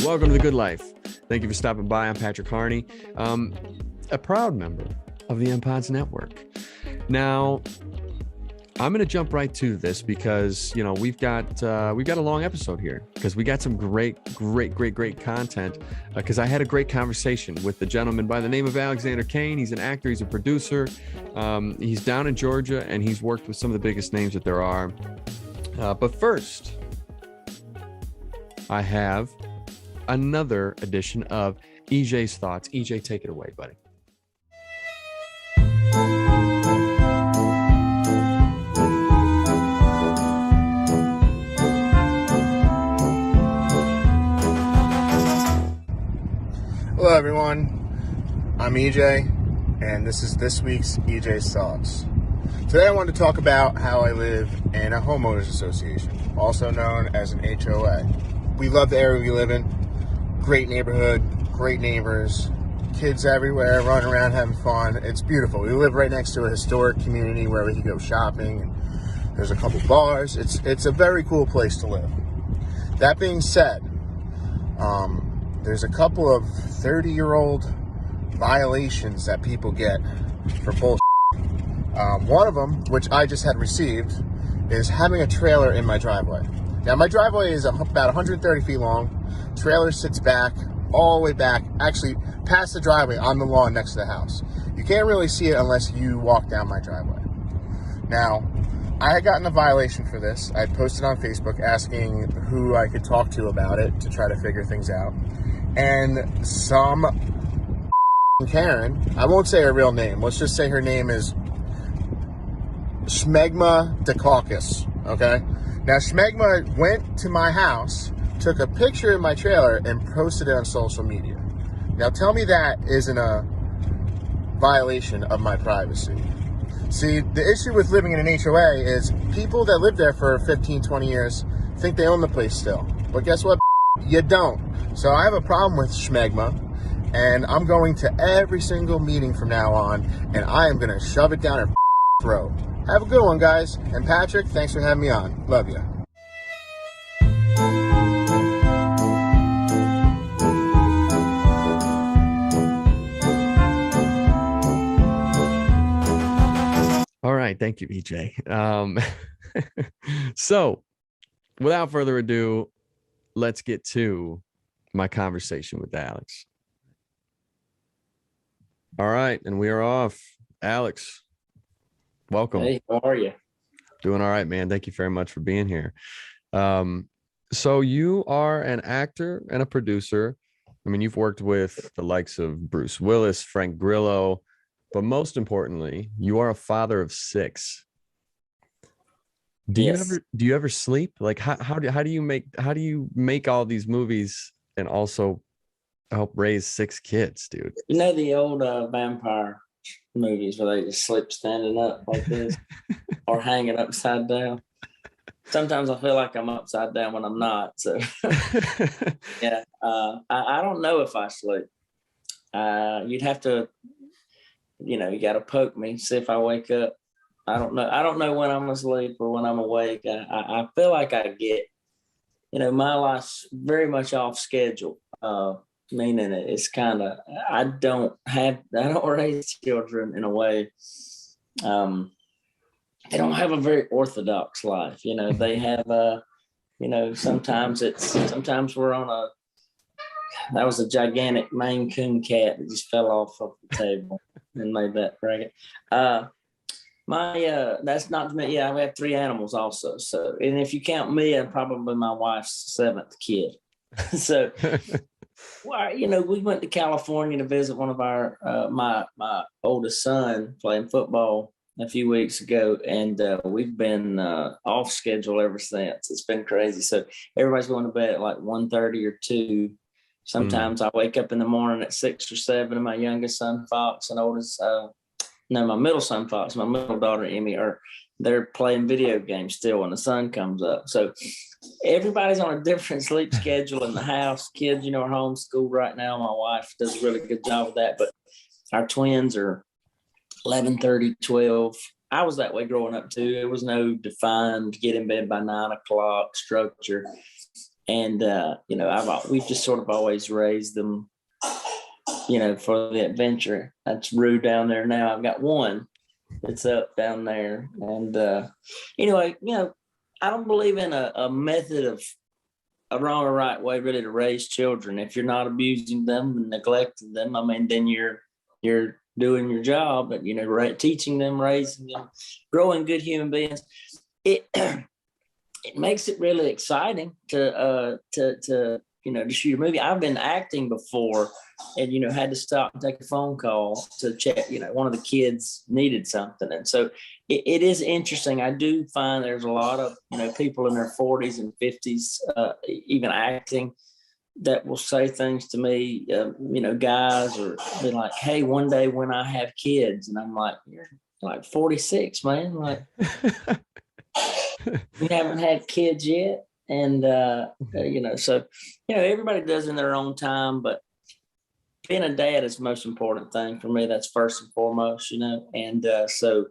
Welcome to The Good Life. Thank you for stopping by. I'm Patrick Harney, a proud member of the MPods Network. Now, I'm going to jump right to this because, you know, we've got a long episode here because we got some great content because I had a great conversation with the gentleman by the name of Alexander Kane. He's an actor. He's a producer. He's down in Georgia, and he's worked with some of the biggest names that there are. But first, I have another edition of EJ's Thoughts. EJ, take it away, buddy. Hello everyone, I'm EJ, and this is this week's EJ's Thoughts. Today I want to talk about how I live in a homeowners association, also known as an HOA. We love the area we live in. Great neighborhood, great neighbors, kids everywhere running around having fun. It's beautiful. We live right next to a historic community where we can go shopping, and there's a couple bars. It's a very cool place to live. That being said, there's a couple of 30-year-old violations that people get for bullshit. One of them, which I just had received, is having a trailer in my driveway. Now, my driveway is about 130 feet long. Trailer sits back, all the way back, actually past the driveway on the lawn next to the house. You can't really see it unless you walk down my driveway. Now, I had gotten a violation for this. I posted on Facebook asking who I could talk to about it to try to figure things out. And some Karen, I won't say her real name, let's just say her name is Schmegma DeCaucus, okay? Now, Schmegma went to my house, took a picture of my trailer, and posted it on social media. Now, tell me that isn't a violation of my privacy. See, the issue with living in an HOA is people that live there for 15, 20 years think they own the place still. But guess what? You don't. So I have a problem with Schmegma, and I'm going to every single meeting from now on, and I am going to shove it down her throat. Have a good one, guys. And Patrick, thanks for having me on. Love you. All right. Thank you, EJ. So without further ado, let's get to my conversation with Alex. All right. And we are off. Alex, welcome. Hey, how are you? Doing all right, man. Thank you very much for being here. So you are an actor and a producer. I mean, you've worked with the likes of Bruce Willis, Frank Grillo, but most importantly, you are a father of 6. Do you ever sleep? Like how do you make all these movies and also help raise 6 kids, dude? You know the old vampire movies where they just sleep standing up like this or hanging upside down? Sometimes I feel like I'm upside down when I'm not. So yeah, I don't know if I sleep. You'd have to, you got to poke me, see if I wake up. I don't know when I'm asleep or when I'm awake. I feel like I get, my life's very much off schedule. Meaning it's kind of, I don't raise children in a way. They don't have a very orthodox life. They have, sometimes that was a gigantic Maine Coon cat that just fell off of the table and made that racket. That's not me. Yeah, we have 3 animals also. So, and if you count me, I'm probably my wife's 7th kid. So, we went to California to visit one of our, my oldest son playing football a few weeks ago. And we've been off schedule ever since. It's been crazy. So everybody's going to bed at like 1:30 or 2. Sometimes I wake up in the morning at 6 or 7, and my youngest son, Fox, and my middle son, Fox, my middle daughter, Emmy, they're playing video games still when the sun comes up. So everybody's on a different sleep schedule in the house. Kids, are homeschooled right now. My wife does a really good job with that. But our twins are 11:30, 12. I was that way growing up too. There was no defined get in bed by 9 o'clock structure. And we've just sort of always raised them, for the adventure. That's Rue down there now. I've got one that's up down there. And anyway, I don't believe in a method of a wrong or right way really to raise children. If you're not abusing them and neglecting them, I mean, then you're doing your job, but teaching them, raising them, growing good human beings. It it makes it really exciting to shoot a movie. I've been acting before, and had to stop and take a phone call to check. One of the kids needed something, and so it is interesting. I do find there's a lot of people in their 40s and 50s, even acting, that will say things to me. Guys, or be like, "Hey, one day when I have kids," and I'm like, "You're like 46, man. Like, we haven't had kids yet." And so everybody does in their own time, but being a dad is the most important thing for me. That's first and foremost, and so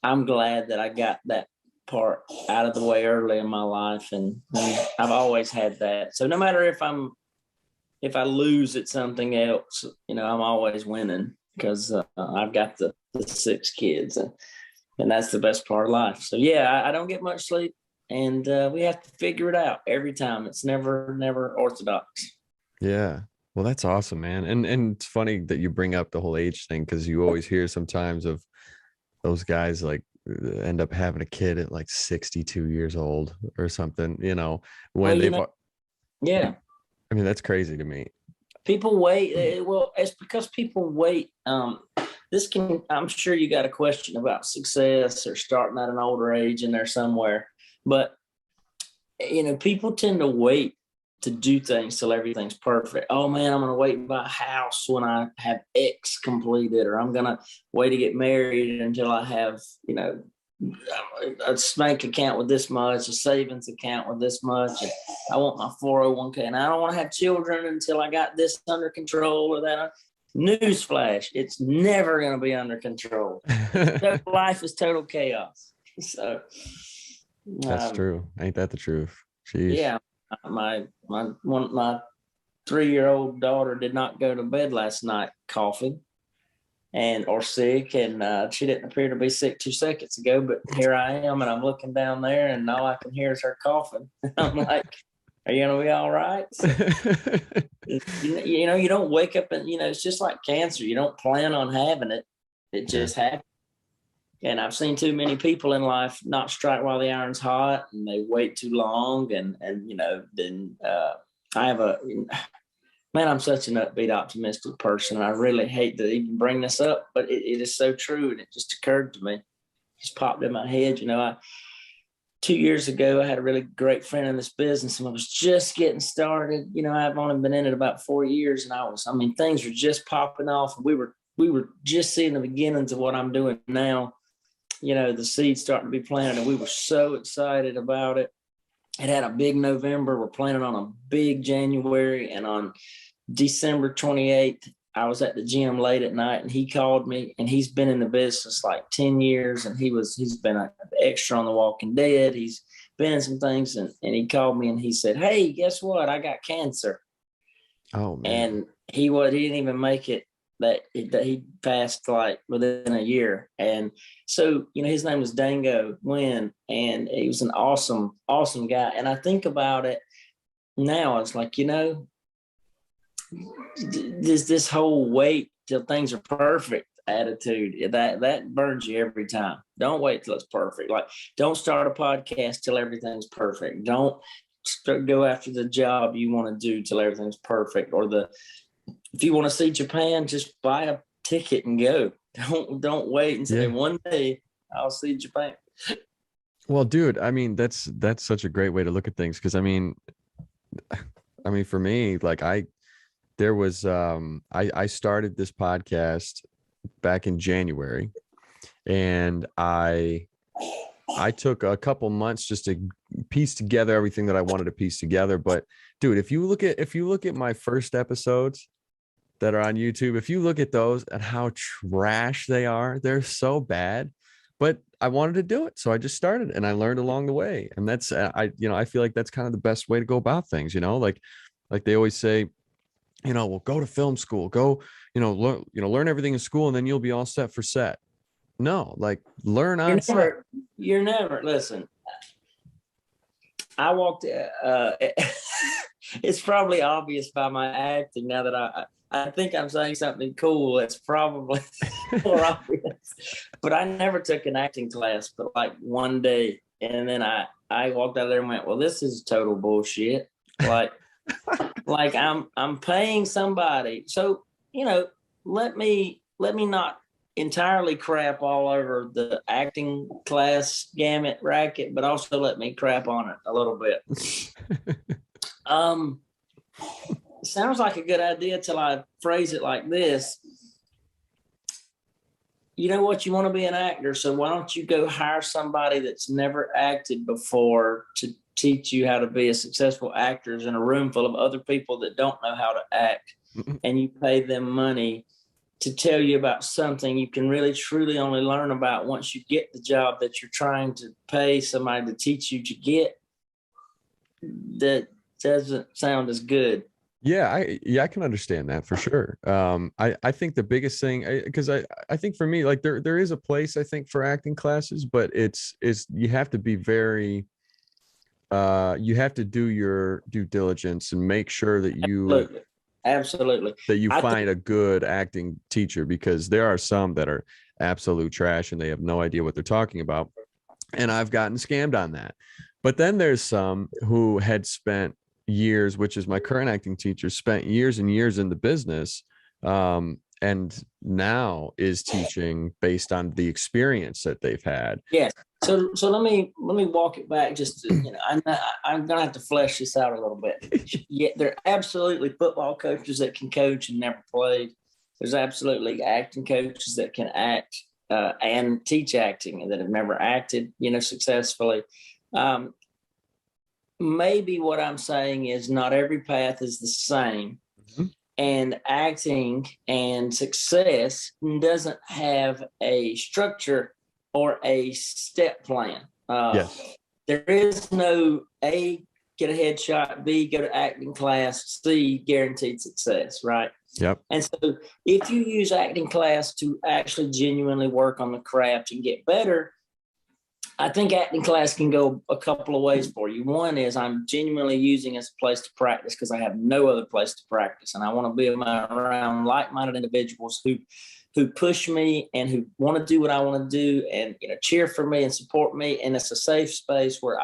I'm glad that I got that part out of the way early in my life, and I've always had that. So no matter if I lose at something else, I'm always winning, because I've got the 6 kids, and that's the best part of life. So yeah, I don't get much sleep. And we have to figure it out every time. It's never orthodox. Yeah. Well, that's awesome, man. And it's funny that you bring up the whole age thing, because you always hear sometimes of those guys like end up having a kid at like 62 years old or something, when yeah. I mean, that's crazy to me. People wait. Well, it's because people wait. I'm sure you got a question about success or starting at an older age in there somewhere. But, people tend to wait to do things till everything's perfect. Oh, man, I'm going to wait and buy a house when I have X completed, or I'm going to wait to get married until I have, a bank account with this much, a savings account with this much. And I want my 401k, and I don't want to have children until I got this under control or that. Newsflash, it's never going to be under control. Life is total chaos. So... That's true. Ain't that the truth? Jeez. Yeah. My 3-year-old daughter did not go to bed last night coughing or sick, and she didn't appear to be sick 2 seconds ago, but here I am, and I'm looking down there, and all I can hear is her coughing. I'm like, are you gonna be all right? So, you don't wake up and it's just like cancer. You don't plan on having it. It just happens. And I've seen too many people in life not strike while the iron's hot, and they wait too long. And then I have I'm such an upbeat, optimistic person. I really hate to even bring this up, but it is so true. And it just occurred to me, just popped in my head. 2 years ago, I had a really great friend in this business, and I was just getting started. I've only been in it about 4 years, and things were just popping off. We were just seeing the beginnings of what I'm doing now. The seeds starting to be planted, and we were so excited about it. It had a big November. We're planning on a big January, and on December 28th, I was at the gym late at night, and he called me, and he's been in the business like 10 years, and he's been an extra on The Walking Dead. He's been in some things, and he called me, and he said, "Hey, guess what? I got cancer." Oh, man. And he didn't even make it. That he passed like within a year. And so, his name was Dango Wynn, and he was an awesome, awesome guy. And I think about it now, it's like, this whole wait till things are perfect attitude, that burns you every time. Don't wait till it's perfect. Like, don't start a podcast till everything's perfect. Don't go after the job you want to do till everything's perfect. Or if you want to see Japan, just buy a ticket and go. Don't wait and say, one day I'll see Japan. Well, dude, that's such a great way to look at things. Cause for me, like I started this podcast back in January, and I took a couple months just to piece together everything that I wanted to piece together. But dude, if you look at my first episodes that are on YouTube, if you look at those and how trash they are, they're so bad. But I wanted to do it. So I just started and I learned along the way. And that's, I feel like that's kind of the best way to go about things, like they always say, well, go to film school, go, learn everything in school and then you'll be all set for set. No, like learn on set. You're never, listen, I walked, it's probably obvious by my acting now that I think I'm saying something cool. It's probably more obvious, but I never took an acting class, but like one day. And then I walked out there and went, well, this is total bullshit. Like, like I'm paying somebody. So, let me not entirely crap all over the acting class gamut racket, but also let me crap on it a little bit. Sounds like a good idea till I phrase it like this. You know what? You want to be an actor, so why don't you go hire somebody that's never acted before to teach you how to be a successful actor in a room full of other people that don't know how to act, and you pay them money to tell you about something you can really truly only learn about once you get the job that you're trying to pay somebody to teach you to get. That doesn't sound as good. Yeah, I can understand that for sure. I think the biggest thing, because I think for me, like there is a place I think for acting classes, but it's you have to be very, you have to do your due diligence and make sure that you absolutely that you find a good acting teacher, because there are some that are absolute trash and they have no idea what they're talking about, and I've gotten scammed on that. But then there's some who had spent years, which is my current acting teacher, spent years and years in the business, and now is teaching based on the experience that they've had. Yes. So let me walk it back just to, I'm gonna have to flesh this out a little bit. Yeah, there are absolutely football coaches that can coach and never played. There's absolutely acting coaches that can act and teach acting and that have never acted, successfully. Maybe what I'm saying is not every path is the same. Mm-hmm. And acting and success doesn't have a structure or a step plan. Yes. There is no A, get a headshot, B, go to acting class, C, guaranteed success, right? Yep. And so if you use acting class to actually genuinely work on the craft and get better, I think acting class can go a couple of ways for you. One is I'm genuinely using it as a place to practice because I have no other place to practice. And I want to be around like-minded individuals who push me and who want to do what I want to do and, cheer for me and support me. And it's a safe space where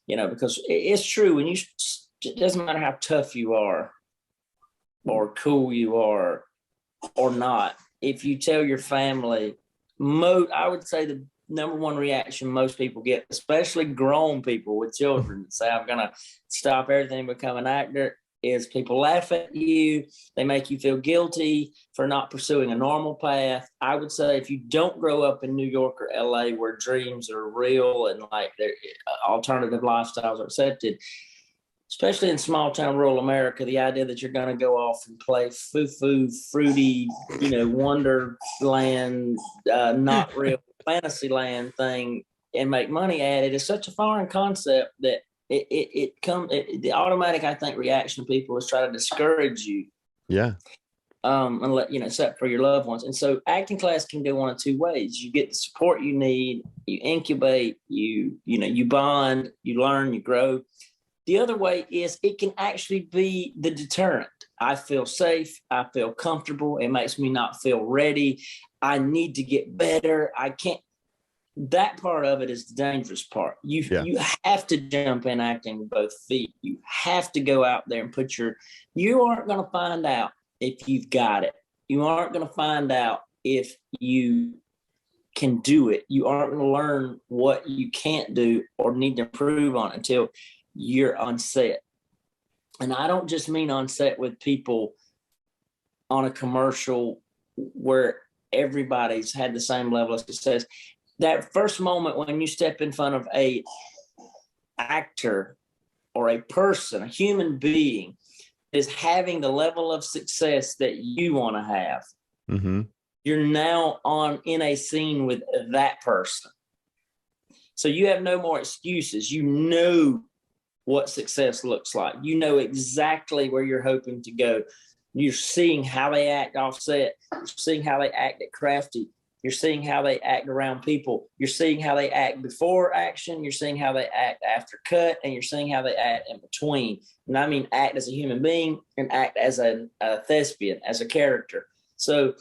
because it's true when it doesn't matter how tough you are or cool you are or not. If you tell your family, I would say the number one reaction most people get, especially grown people with children, say, I'm going to stop everything and become an actor, is people laugh at you. They make you feel guilty for not pursuing a normal path. I would say if you don't grow up in New York or LA where dreams are real and like alternative lifestyles are accepted, especially in small town rural America, the idea that you're going to go off and play foo-foo, fruity, wonderland, not real Fantasyland thing and make money at it is such a foreign concept that the automatic, I think, reaction of people is try to discourage you. Yeah. And let except for your loved ones. And so acting class can go one of two ways. You get the support you need, you incubate, you bond, you learn, you grow. The other way is it can actually be the deterrent. I feel safe. I feel comfortable. It makes me not feel ready. I need to get better. I can't. That part of it is the dangerous part. You have to jump in acting with both feet. You have to go out there and you aren't going to find out if you've got it. You aren't going to find out if you can do it. You aren't going to learn what you can't do or need to improve on until you're on set. And I don't just mean on set with people on a commercial where everybody's had the same level of success. That first moment when you step in front of a actor or a person, a human being, is having the level of success that you want to have. Mm-hmm. You're now in a scene with that person. So you have no more excuses. You know what success looks like. You know exactly where you're hoping to go. You're seeing how they act off set. You're seeing how they act at Crafty. You're seeing how they act around people. You're seeing how they act before action. You're seeing how they act after cut, and you're seeing how they act in between. And I mean, act as a human being and act as a thespian, as a character. So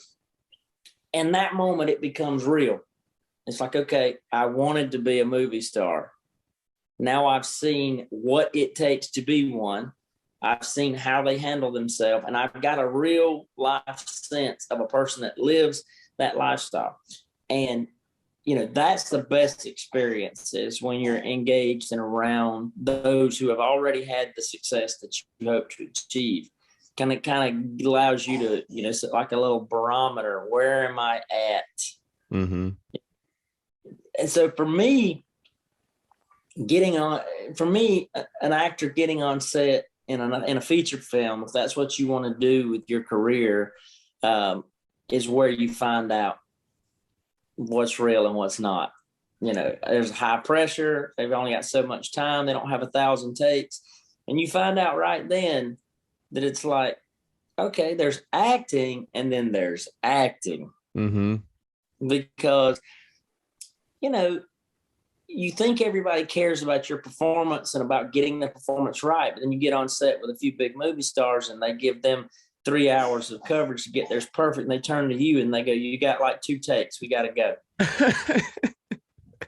in that moment, it becomes real. It's like, okay, I wanted to be a movie star. Now I've seen what it takes to be one. I've seen how they handle themselves, and I've got a real life sense of a person that lives that lifestyle. And, you know, that's the best experiences when you're engaged and around those who have already had the success that you hope to achieve. Kind of allows you to, you know, it's like a little barometer. Where am I at? Mm-hmm. And so for me, an actor getting on set in a feature film, if that's what you want to do with your career, is where you find out what's real and what's not. You know, there's high pressure. They've only got so much time. They don't have 1,000 takes. And you find out right then that it's like, okay, there's acting and then there's acting. Mm-hmm. Because, you know, you think everybody cares about your performance and about getting the performance right, but then you get on set with a few big movie stars and they give them 3 hours of coverage to get theirs perfect, and they turn to you and they go, you got like 2 takes, we got to go.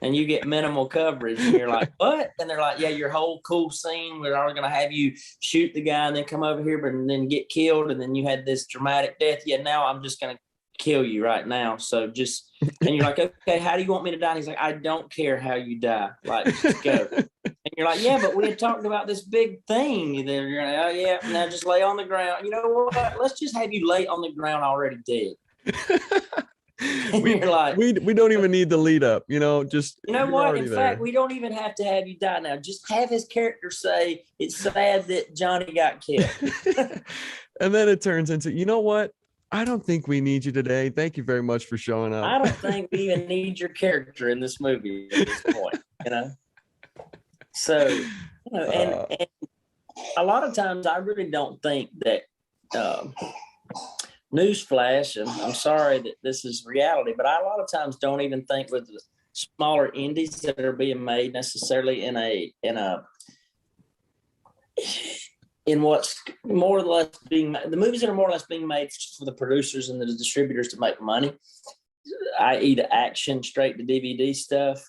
And you get minimal coverage and you're like, what? And they're like, yeah, your whole cool scene, we're all going to have you shoot the guy and then come over here but and then get killed, and then you had this dramatic death. Yeah, now I'm just going to kill you right now. So just, and you're like, okay, how do you want me to die? And he's like, I don't care how you die. Like, just go. And you're like, yeah, but we had talked about this big thing. Then you're like, oh yeah, now just lay on the ground. You know what? Let's just have you lay on the ground already dead. You're like, we don't even need the lead up, you know, just, you know what? In fact, we don't even have to have you die now. Just have his character say, it's sad that Johnny got killed. And then it turns into, you know what? I don't think we need you today. Thank you very much for showing up. I don't think we even need your character in this movie at this point, you know? So, you know, and a lot of times I really don't think that, newsflash, and I'm sorry that this is reality, but I a lot of times don't even think with the smaller indies that are being made necessarily in what's more or less being the movies that are more or less being made for the producers and the distributors to make money, i.e. the action straight to DVD stuff.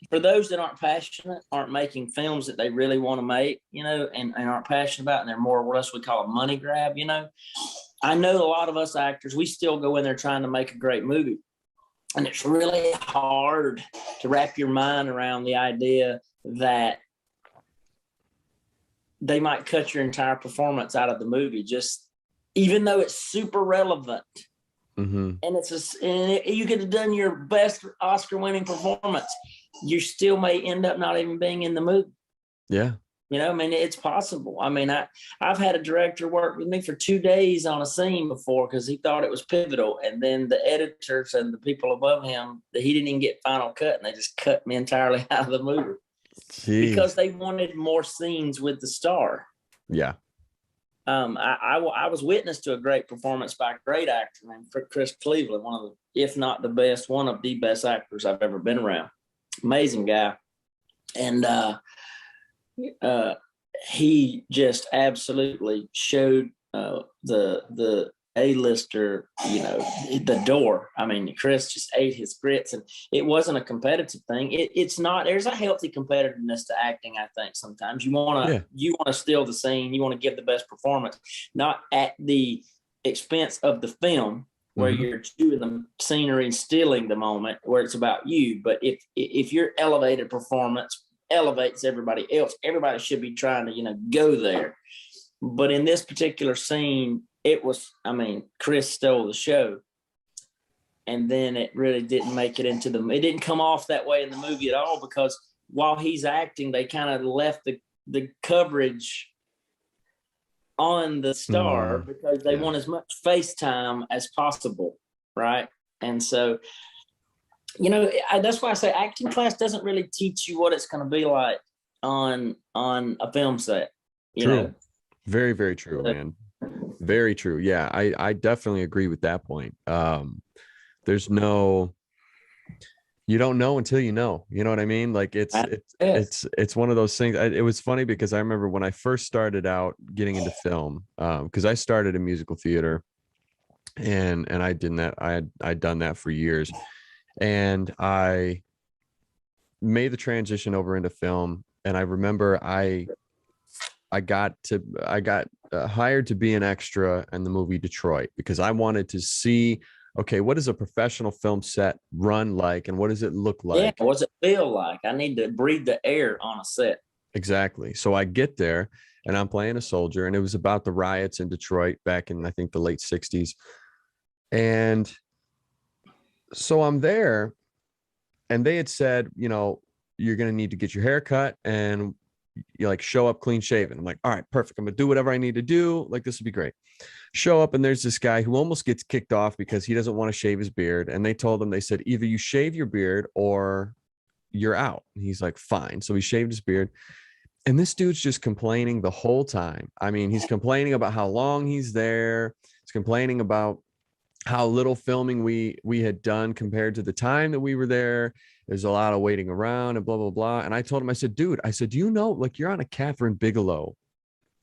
For those that aren't passionate, aren't making films that they really want to make, you know, and aren't passionate about, and they're more or less we call a money grab, you know. I know a lot of us actors, we still go in there trying to make a great movie. And it's really hard to wrap your mind around the idea that they might cut your entire performance out of the movie, just even though it's super relevant. And you could have done your best Oscar-winning performance, you still may end up not even being in the movie. Yeah. You know, I mean, it's possible. I mean, I've had a director work with me for 2 days on a scene before because he thought it was pivotal. And then the editors and the people above him, he didn't even get final cut, and they just cut me entirely out of the movie. Jeez. Because they wanted more scenes with the star. Yeah. I was witness to a great performance by a great actor named Chris Cleveland, one of the, if not the best, one of the best actors I've ever been around. Amazing guy. And he just absolutely showed the A-lister, you know, the door. I mean, Chris just ate his grits, and it wasn't a competitive thing. It's not. There's a healthy competitiveness to acting, I think. Sometimes you want to steal the scene, you want to give the best performance, not at the expense of the film, where you're chewing the scenery and stealing the moment, where it's about you. But if your elevated performance elevates everybody else, everybody should be trying to, you know, go there. But in this particular scene, it was, I mean, Chris stole the show. And then it really didn't make it into it didn't come off that way in the movie at all, because while he's acting, they kind of left the coverage on the star because they want as much face time as possible. Right. And so That's why I say acting class doesn't really teach you what it's going to be like on a film set. True. Very, very true, man. Very true. Yeah, I definitely agree with that point. There's no, you don't know until you know. You know what I mean? Like it's one of those things. It was funny because I remember when I first started out getting into film, because I started in musical theater, and I did that. I'd done that for years, and I made the transition over into film. And I remember I got hired to be an extra in the movie Detroit because I wanted to see, okay, what does a professional film set run like, and what does it look like? Yeah, what's it feel like? I need to breathe the air on a set. Exactly. So I get there and I'm playing a soldier, and it was about the riots in Detroit back in, I think, the late 60s. And so I'm there, and they had said, you're going to need to get your hair cut and you like show up clean shaven. I'm like, all right, perfect. I'm gonna do whatever I need to do. Like, this will be great. Show up, and there's this guy who almost gets kicked off because he doesn't want to shave his beard. And they told him, they said, either you shave your beard or you're out. And he's like, fine. So he shaved his beard. And this dude's just complaining the whole time. I mean, he's complaining about how long he's there. He's complaining about how little filming we had done compared to the time that we were there. There's a lot of waiting around and blah, blah, blah. And I told him, I said, dude, like, you're on a Catherine Bigelow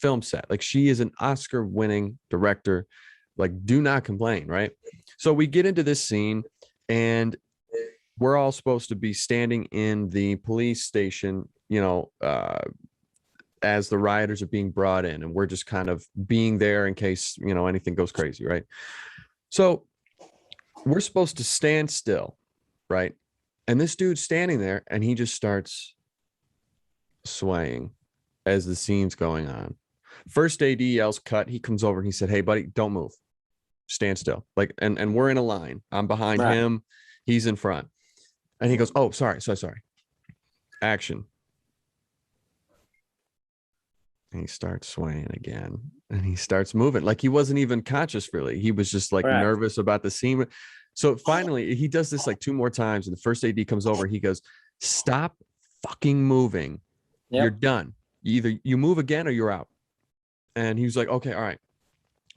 film set. Like, she is an Oscar winning director. Like, do not complain. Right. So we get into this scene, and we're all supposed to be standing in the police station, as the rioters are being brought in. And we're just kind of being there in case, anything goes crazy. Right. So we're supposed to stand still. Right. And this dude's standing there, and he just starts swaying as the scene's going on. First AD yells cut. He comes over and he said, hey, buddy, don't move. Stand still. Like, and we're in a line. I'm behind him. He's in front. And he goes, oh, sorry. Action. And he starts swaying again, and he starts moving. Like, he wasn't even conscious, really. He was just like nervous about the scene. So finally, he does this like 2 more times, and the first AD comes over. He goes, stop fucking moving. Yep. You're done. Either you move again or you're out. And he was like, okay, all right.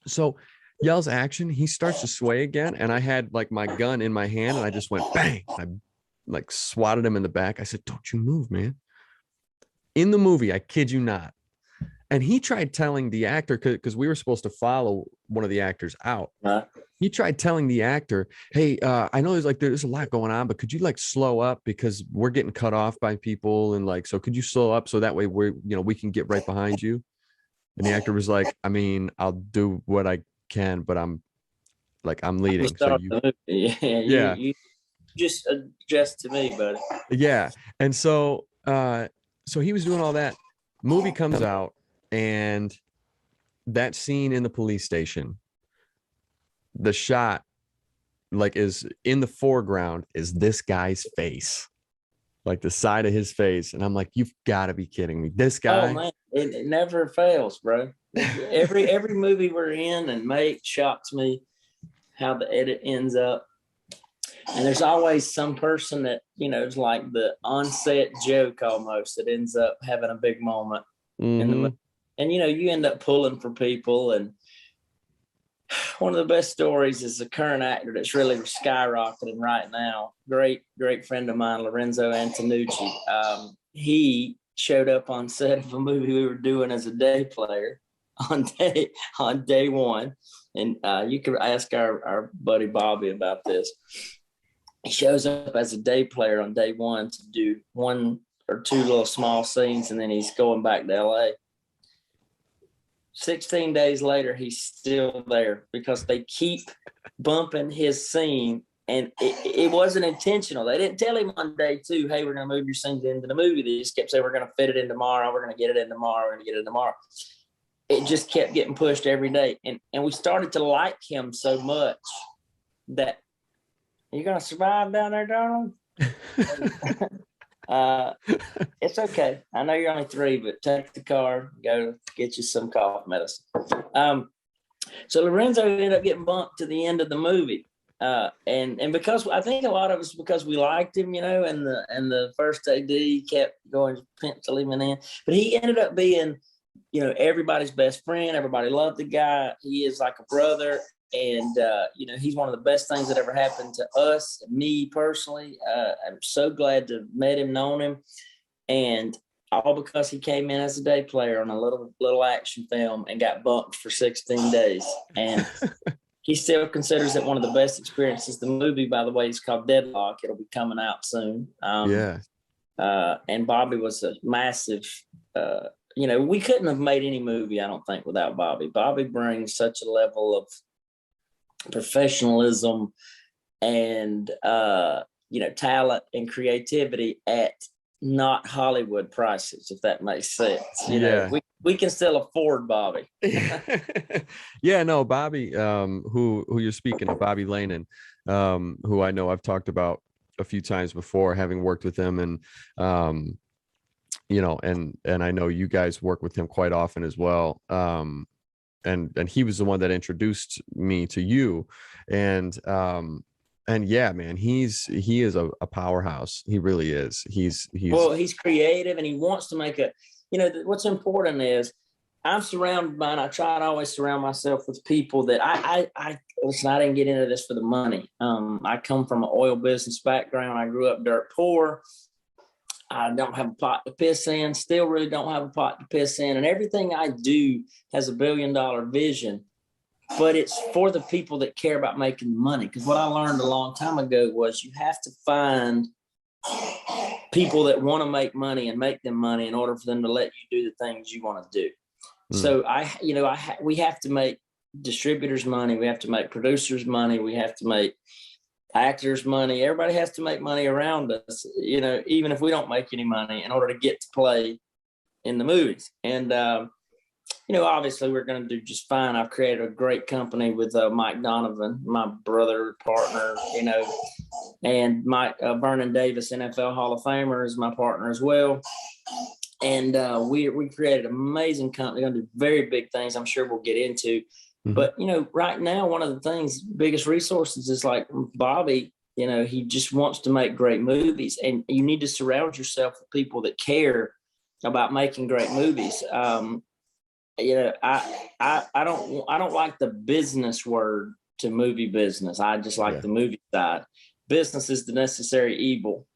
So yells action. He starts to sway again. And I had like my gun in my hand, and I just went bang. I like swatted him in the back. I said, don't you move, man. In the movie, I kid you not. And he tried telling the actor, because we were supposed to follow one of the actors out. He tried telling the actor, hey, I know there's a lot going on, but could you like slow up, because we're getting cut off by people, and like, so could you slow up so that way we can get right behind you? And the actor was like, I mean, I'll do what I can, but I'm leading. So you just adjust to me, buddy. Yeah. And so he was doing all that. Movie comes out, and that scene in the police station, the shot like is in the foreground is this guy's face, like the side of his face. And I'm like, you've got to be kidding me. This guy. Oh man, it never fails, bro. every movie we're in and make shocks me how the edit ends up. And there's always some person that, it's like the on-set joke almost that ends up having a big moment in the movie. And, you end up pulling for people. And one of the best stories is a current actor that's really skyrocketing right now. Great friend of mine, Lorenzo Antonucci. He showed up on set of a movie we were doing as a day player on day one. And you could ask our buddy Bobby about this. He shows up as a day player on day one to do 1 or 2 little small scenes, and then he's going back to LA. 16 days later, he's still there because they keep bumping his scene, and it wasn't intentional. They didn't tell him on day 2, hey, we're going to move your scenes into the movie. They just kept saying, we're going to fit it in tomorrow. We're going to get it in tomorrow. We're going to get it in tomorrow. It just kept getting pushed every day. And we started to like him so much that, you going to survive down there, darling? It's okay. I know you're only 3, but take the car, go get you some cough medicine. So Lorenzo ended up getting bumped to the end of the movie. And because I think a lot of us, because we liked him, and the first AD kept going pencil him in, but he ended up being, everybody's best friend. Everybody loved the guy. He is like a brother. And, he's one of the best things that ever happened to us, me personally. I'm so glad to have met him, known him. And all because he came in as a day player on a little action film and got bumped for 16 days. And he still considers it one of the best experiences. The movie, by the way, is called Deadlock. It'll be coming out soon. And Bobby was a massive, we couldn't have made any movie, I don't think, without Bobby. Bobby brings such a level of professionalism and, talent and creativity at not Hollywood prices, if that makes sense. We can still afford Bobby. Yeah, no, Bobby, who you're speaking of, Bobby Lanen, who I know I've talked about a few times before, having worked with him, and and I know you guys work with him quite often as well. And he was the one that introduced me to you, and yeah, man, he is a powerhouse. He really is. He's creative, and he wants to make what's important is I'm surrounded by, and I try to always surround myself with people that I listen, I didn't get into this for the money. I come from an oil business background. I grew up dirt poor. I don't have a pot to piss in, still really don't have a pot to piss in. And everything I do has $1 billion vision, but it's for the people that care about making money. Because what I learned a long time ago was you have to find people that want to make money and make them money in order for them to let you do the things you want to do. So we have to make distributors money. We have to make producers money. We have to make actors money. Everybody has to make money around us, even if we don't make any money, in order to get to play in the movies. And, obviously we're going to do just fine. I've created a great company with Mike Donovan, my brother, partner, and Mike Vernon Davis, NFL Hall of Famer, is my partner as well. And we created an amazing company. We're going to do very big things, I'm sure we'll get into. Mm-hmm. But, right now, one of the things, biggest resources is like Bobby, he just wants to make great movies, and you need to surround yourself with people that care about making great movies. I don't like the business word to movie business. I just like the movie side. Business is the necessary evil.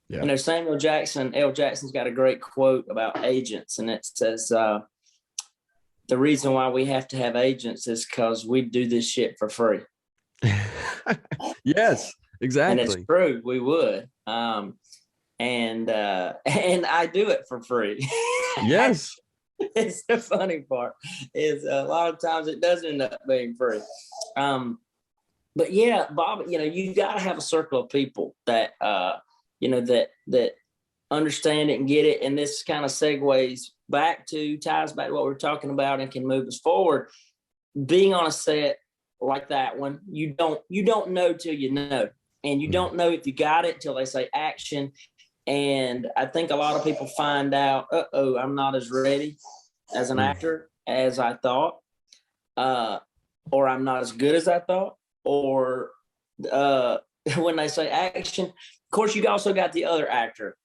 Yeah. Samuel Jackson, L. Jackson's got a great quote about agents, and it says, the reason why we have to have agents is because we do this shit for free. Yes, exactly. And it's true, we would. And I do it for free. Yes. It's the funny part is a lot of times it does end up being free. But yeah, Bob, you got to have a circle of people that, that understand it and get it. And this kind of ties back to what we're talking about and can move us forward. Being on a set like that one, you don't know till you know, and you don't know if you got it till they say action. And I think a lot of people find out, I'm not as ready as an actor as I thought, or I'm not as good as I thought, or when they say action. Of course, you also got the other actor.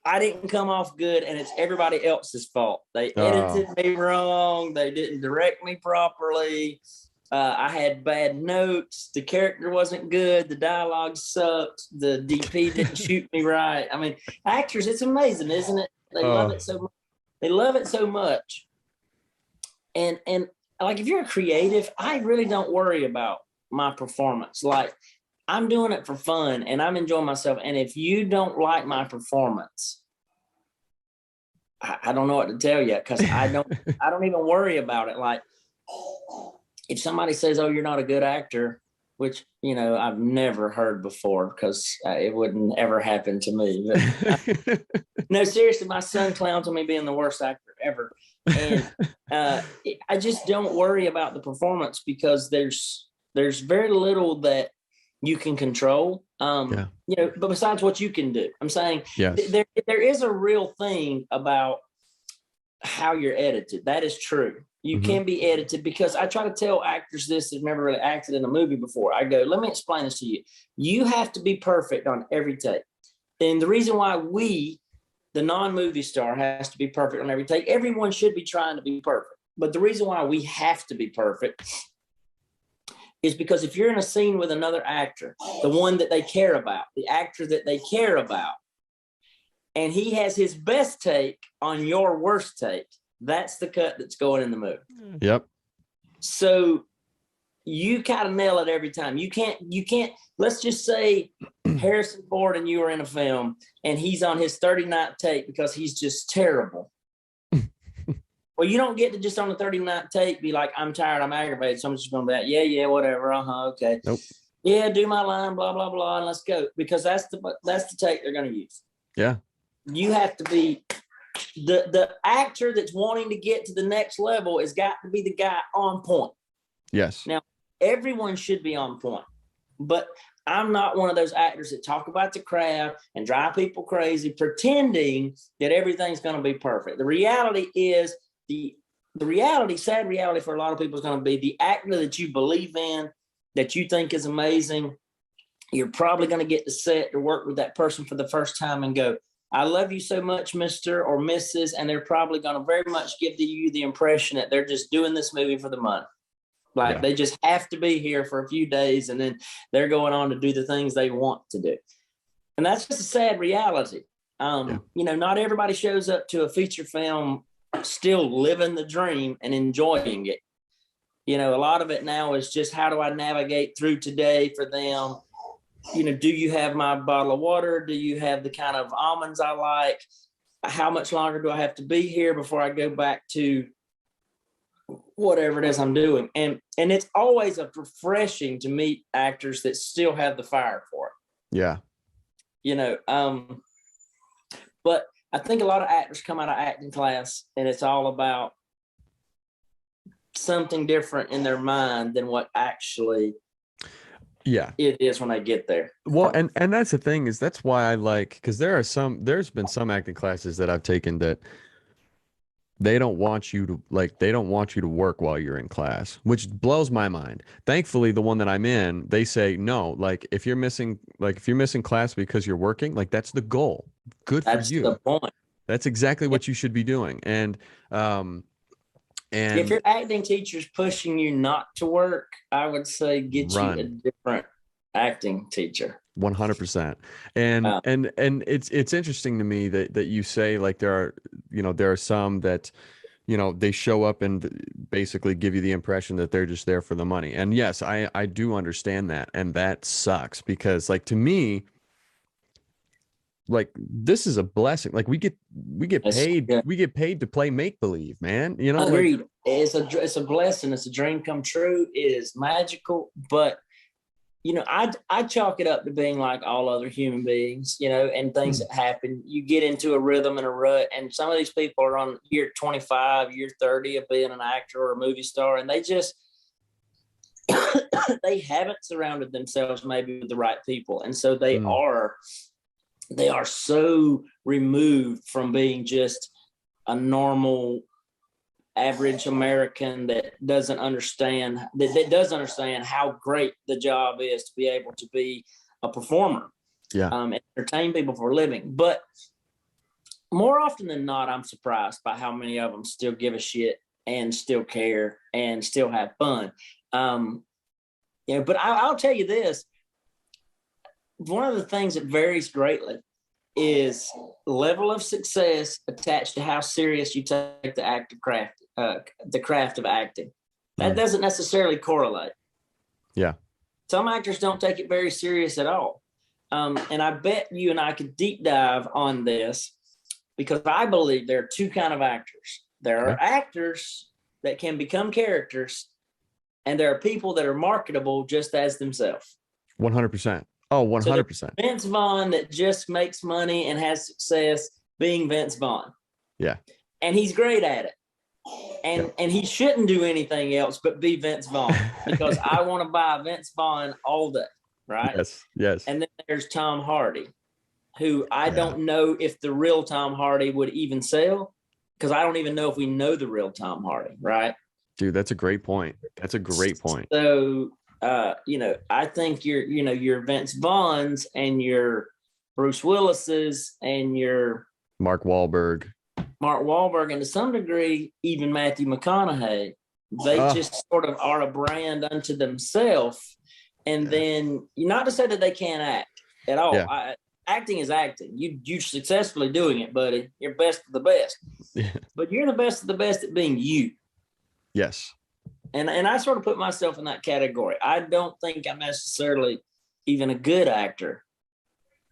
I didn't come off good, and it's everybody else's fault. They edited me wrong. They didn't direct me properly. I had bad notes. The character wasn't good. The dialogue sucked. The DP didn't shoot me right. I mean, actors, it's amazing, isn't it? They love it so much. They love it so much. And like, if you're a creative, I really don't worry about my performance. Like, I'm doing it for fun and I'm enjoying myself. And if you don't like my performance, I don't know what to tell you, because I don't even worry about it. Like, if somebody says, "Oh, you're not a good actor," which, I've never heard before, because it wouldn't ever happen to me. But, no, seriously, my son clowns on me being the worst actor ever. And I just don't worry about the performance, because there's very little that you can control, but besides what you can do. I'm saying there is a real thing about how you're edited. That is true. You can be edited, because I try to tell actors this that have never really acted in a movie before. I go, let me explain this to you. You have to be perfect on every take. And the reason why the non-movie star, has to be perfect on every take, everyone should be trying to be perfect. But the reason why we have to be perfect is because if you're in a scene with another actor, the one that they care about, the actor that they care about, and he has his best take on your worst take, that's the cut that's going in the movie. Yep. So you kind of nail it every time. You can't, let's just say Harrison Ford and you are in a film and he's on his 39th take because he's just terrible. Well, you don't get to just on the 39th take be like, I'm tired, I'm aggravated. So I'm just going to be like, yeah, whatever. Okay. Nope. Yeah, do my line, blah, blah, blah, and let's go. Because that's the take they're going to use. Yeah. You have to be the actor that's wanting to get to the next level has got to be the guy on point. Yes. Now, everyone should be on point, but I'm not one of those actors that talk about the craft and drive people crazy, pretending that everything's going to be perfect. The reality is sad reality for a lot of people is going to be the actor that you believe in, that you think is amazing. You're probably going to get to set to work with that person for the first time and go, I love you so much, Mr. or Mrs. And they're probably going to very much give you the impression that they're just doing this movie for the money. Like they just have to be here for a few days and then they're going on to do the things they want to do. And that's just a sad reality. You know, not everybody shows up to a feature film still living the dream and enjoying it. You know, a lot of it now is just, how do I navigate through today for them? You know, do you have my bottle of water? Do you have the kind of almonds I like? How much longer do I have to be here before I go back to whatever it is I'm doing? And it's always refreshing to meet actors that still have the fire for it. Yeah. You know, but I think a lot of actors come out of acting class and it's all about something different in their mind than what actually it is when I get there. Well, and that's the thing, is that's why I like, because there's been some acting classes that I've taken that they don't want you to work while you're in class, which blows my mind. Thankfully, the one that I'm in, they say no, like if you're missing class because you're working, like that's the goal. Good for you. That's the point. That's exactly what you should be doing. And if your acting teacher's pushing you not to work, I would say get you a different acting teacher. 100%. And it's interesting to me that you say, like, there are some that, you know, they show up and basically give you the impression that they're just there for the money. And yes, I do understand that. And that sucks, because, like, to me, like, this is a blessing. Like, we get paid to play make believe, man. You know, agreed. Like, it's a blessing. It's a dream come true. It is magical. But you know, I chalk it up to being like all other human beings. You know, and things that happen. You get into a rhythm and a rut, and some of these people are on year 25, year 30 of being an actor or a movie star, and they just they haven't surrounded themselves maybe with the right people, and so they are so removed from being just a normal average American that doesn't understand how great the job is to be able to be a performer, and entertain people for a living. But more often than not, I'm surprised by how many of them still give a shit and still care and still have fun. But I'll tell you this. One of the things that varies greatly is level of success attached to how serious you take the craft of acting. That doesn't necessarily correlate. Yeah. Some actors don't take it very serious at all. And I bet you and I could deep dive on this, because I believe there are two kinds of actors. There are actors that can become characters, and there are people that are marketable just as themselves. 100%. Oh, 100%. So Vince Vaughn that just makes money and has success being Vince Vaughn. Yeah. And he's great at it. And he shouldn't do anything else but be Vince Vaughn, because I want to buy Vince Vaughn all day. Right. Yes. And then there's Tom Hardy, who I don't know if the real Tom Hardy would even sell, because I don't even know if we know the real Tom Hardy. Right. Dude, that's a great point. That's a great point. So, I think your Vince Vaughn's and your Bruce Willis's and your Mark Wahlberg, and to some degree, even Matthew McConaughey, they just sort of are a brand unto themselves. And then, not to say that they can't act at all. Yeah. Acting is acting. You're successfully doing it, buddy. You're best of the best. Yeah. But you're the best of the best at being you. Yes. And I sort of put myself in that category. I don't think I'm necessarily even a good actor,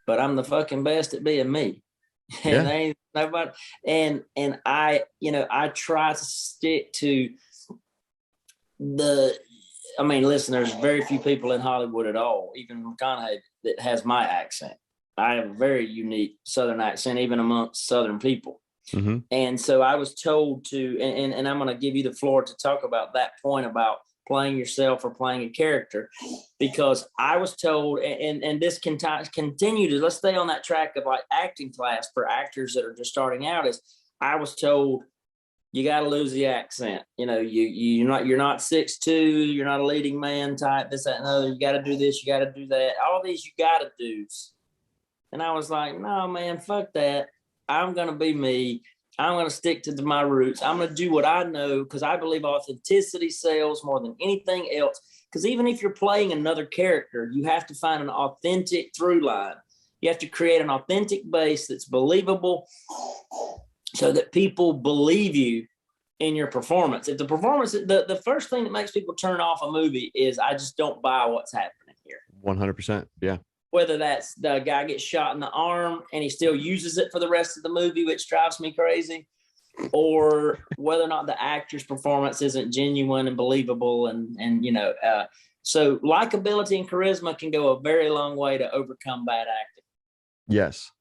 but I'm the fucking best at being me. And Yeah. there ain't nobody. And I try to stick to listen, there's very few people in Hollywood at all, even McConaughey, that has my accent. I have a very unique Southern accent, even amongst Southern people. Mm-hmm. And so I was told to, and I'm going to give you the floor to talk about that point about playing yourself or playing a character, because I was told, and this can continue to, let's stay on that track of like acting class for actors that are just starting out, is I was told, you got to lose the accent. You're not 6'2", you're not a leading man type, this, that, and other. You got to do this, you got to do that. All these you got to do's. And I was like, no, man, fuck that. I'm going to be me. I'm going to stick to my roots. I'm going to do what I know, because I believe authenticity sells more than anything else. Because even if you're playing another character, you have to find an authentic through line. You have to create an authentic base that's believable so that people believe you in your performance. If the performance, the first thing that makes people turn off a movie is, I just don't buy what's happening here. 100%. Yeah. Whether that's the guy gets shot in the arm and he still uses it for the rest of the movie, which drives me crazy, or whether or not the actor's performance isn't genuine and believable. So likability and charisma can go a very long way to overcome bad acting. Yes.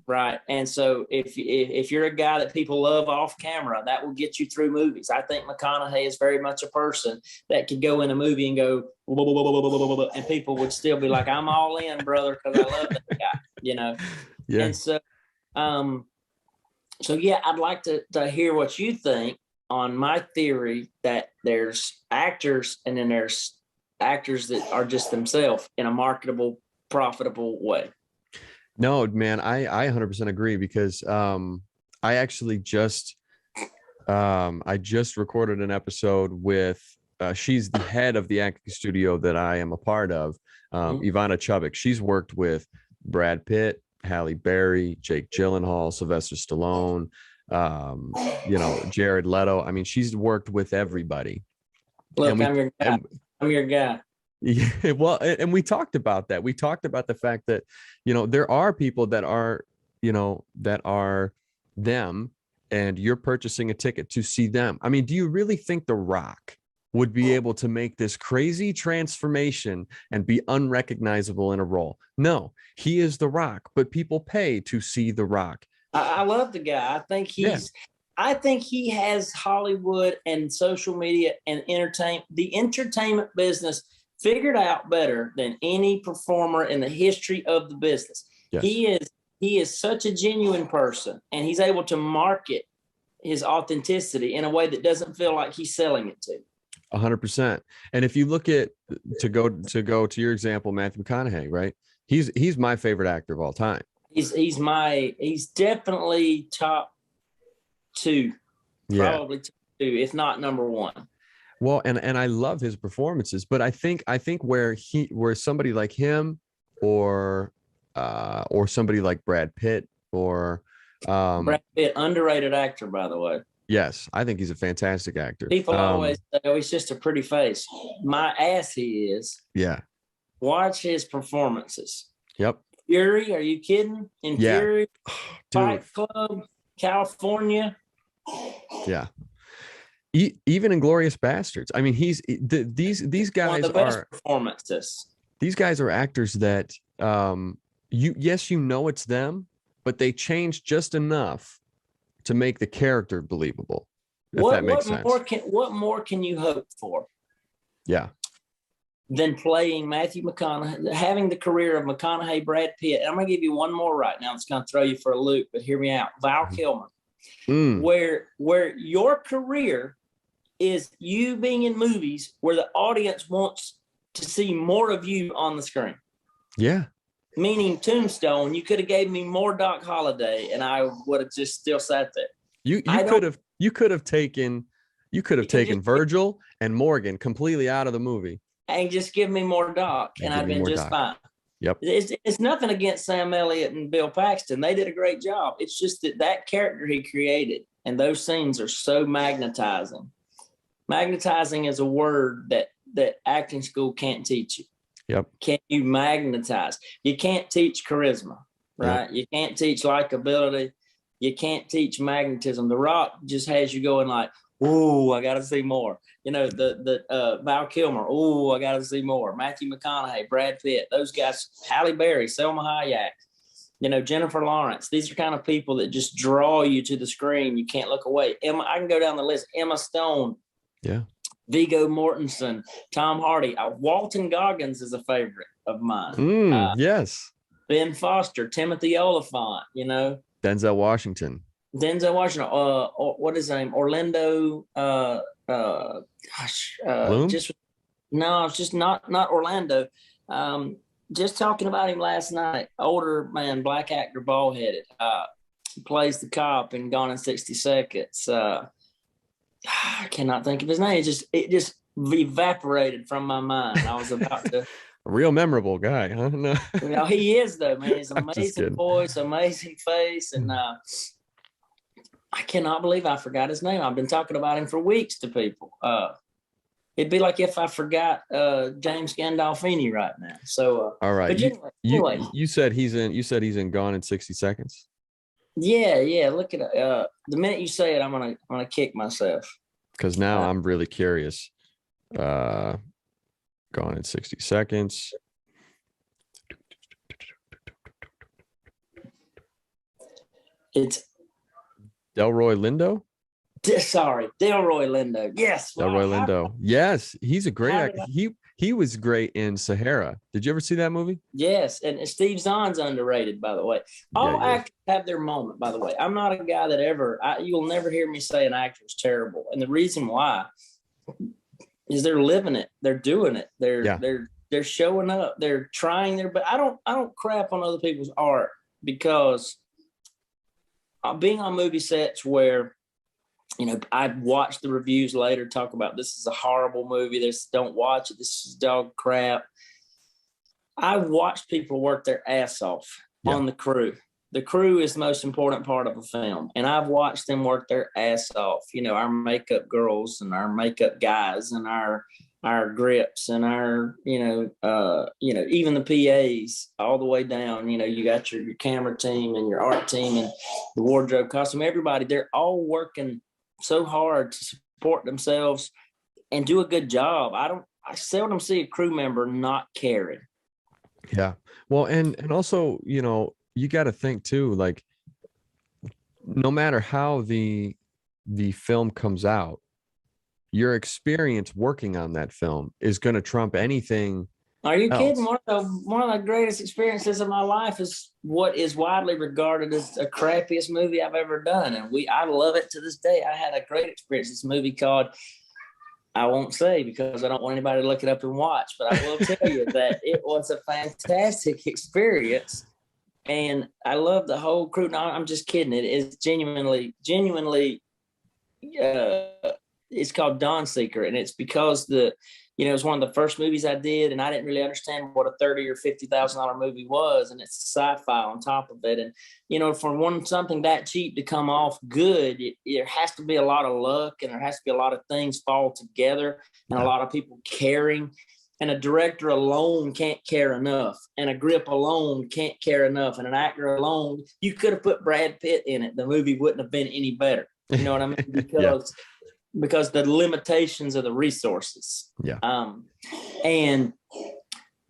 Right. And so if you're a guy that people love off camera, that will get you through movies. I think McConaughey is very much a person that could go in a movie and go, and people would still be like, I'm all in, brother, because I love that guy, Yeah. And so, I'd like to hear what you think on my theory that there's actors and then there's actors that are just themselves in a marketable, profitable way. No, man, I 100% agree, because I actually just recorded an episode with she's the head of the acting studio that I am a part of, Ivana Chubbuck. She's worked with Brad Pitt, Halle Berry, Jake Gyllenhaal, Sylvester Stallone, Jared Leto. I mean, she's worked with everybody. Look, I'm your guy. Yeah, well, and we talked about that. We talked about the fact that, there are people that are them, and you're purchasing a ticket to see them. I mean, do you really think The Rock would be able to make this crazy transformation and be unrecognizable in a role? No, he is The Rock, but people pay to see The Rock. I love the guy. I think he has Hollywood and social media and the entertainment business figured out better than any performer in the history of the business. Yes. He is such a genuine person, and he's able to market his authenticity in a way that doesn't feel like he's selling it to. 100%. And if you look at, to go to your example, Matthew McConaughey, right? He's my favorite actor of all time. He's definitely top two, probably top two, if not number one. Well, and I love his performances, but I think where somebody like him or somebody like Brad Pitt or Brad Pitt, underrated actor, by the way. Yes, I think he's a fantastic actor. People always say, oh, he's just a pretty face. My ass he is. Yeah. Watch his performances. Yep. Fury, are you kidding? In Fury, Fight Club, California. Yeah. Even Inglourious Bastards. I mean, these guys one of the best performances. These guys are actors that it's them, but they change just enough to make the character believable. If that makes sense. What more can you hope for? Yeah. Than playing Matthew McConaughey, having the career of McConaughey, Brad Pitt. And I'm going to give you one more right now. It's going to throw you for a loop, but hear me out. Val Kilmer, where your career is you being in movies where the audience wants to see more of you on the screen. Yeah. Meaning Tombstone, you could have gave me more Doc Holliday and I would have just still sat there. You could have taken Virgil and Morgan completely out of the movie and just give me more Doc, and I'd been just fine. Yep. It's nothing against Sam Elliott and Bill Paxton. They did a great job. It's just that character he created and those scenes are so magnetizing. Magnetizing is a word that acting school can't teach you. Yep. Can you magnetize? You can't teach charisma, right? Yep. You can't teach likability. You can't teach magnetism. The Rock just has you going like, "Ooh, I got to see more." You know, the Val Kilmer. "Ooh, I got to see more." Matthew McConaughey, Brad Pitt, those guys. Halle Berry, Selma Hayek. You know, Jennifer Lawrence. These are kind of people that just draw you to the screen. You can't look away. I can go down the list. Emma Stone. Yeah. Viggo Mortensen, Tom Hardy. Walton Goggins is a favorite of mine. Yes. Ben Foster, Timothy Oliphant. You know. Denzel Washington. What is his name? Orlando. Bloom? It's just not Orlando. Just talking about him last night. Older man, black actor, bald headed. Plays the cop in Gone in 60 Seconds. I cannot think of his name. It just evaporated from my mind. I was about to. A real memorable guy, huh? No. You know, he is though, man. He's amazing voice, amazing face, and I cannot believe I forgot his name. I've been talking about him for weeks to people. It'd be like if I forgot James Gandolfini right now. So all right, anyway, you said he's in Gone in 60 Seconds. Yeah. Look at it. The minute you say it, I'm gonna kick myself. Because now I'm really curious. Gone in 60 Seconds. It's Delroy Lindo. Delroy Lindo. Yes, Delroy Lindo. Yes, he's a great actor. He was great in Sahara. Did you ever see that movie? Yes, and Steve Zahn's underrated, by the way. All actors have their moment, by the way. I'm not a guy that you'll never hear me say an actor is terrible. And the reason why is they're living it. They're doing it. They're showing up. They're trying their best. I don't crap on other people's art because being on movie sets where, you know, I watch the reviews later talk about this is a horrible movie. Don't watch it. This is dog crap. I watched people work their ass off on the crew. The crew is the most important part of a film. And I've watched them work their ass off. You know, our makeup girls and our makeup guys and our grips and our, even the PAs all the way down. You know, you got your camera team and your art team and the wardrobe costume, everybody, they're all working so hard to support themselves and do a good job. I seldom see a crew member not caring. Yeah. Well, and also, you know, you got to think too, like no matter how the film comes out, your experience working on that film is going to trump anything. Are you kidding? One of the greatest experiences of my life is what is widely regarded as the crappiest movie I've ever done. And I love it to this day. I had a great experience. This movie called, I won't say because I don't want anybody to look it up and watch, but I will tell you that it was a fantastic experience. And I love the whole crew. No, I'm just kidding. It is genuinely, it's called Dawnseeker. And it's because it's one of the first movies I did, and I didn't really understand what a $30,000 or $50,000 movie was, and it's sci-fi on top of it. And for something that cheap to come off good, there has to be a lot of luck, and there has to be a lot of things fall together, and a lot of people caring. And a director alone can't care enough, and a grip alone can't care enough, and an actor alone, you could have put Brad Pitt in it, the movie wouldn't have been any better. You know what I mean? Because the limitations of the resources. Yeah.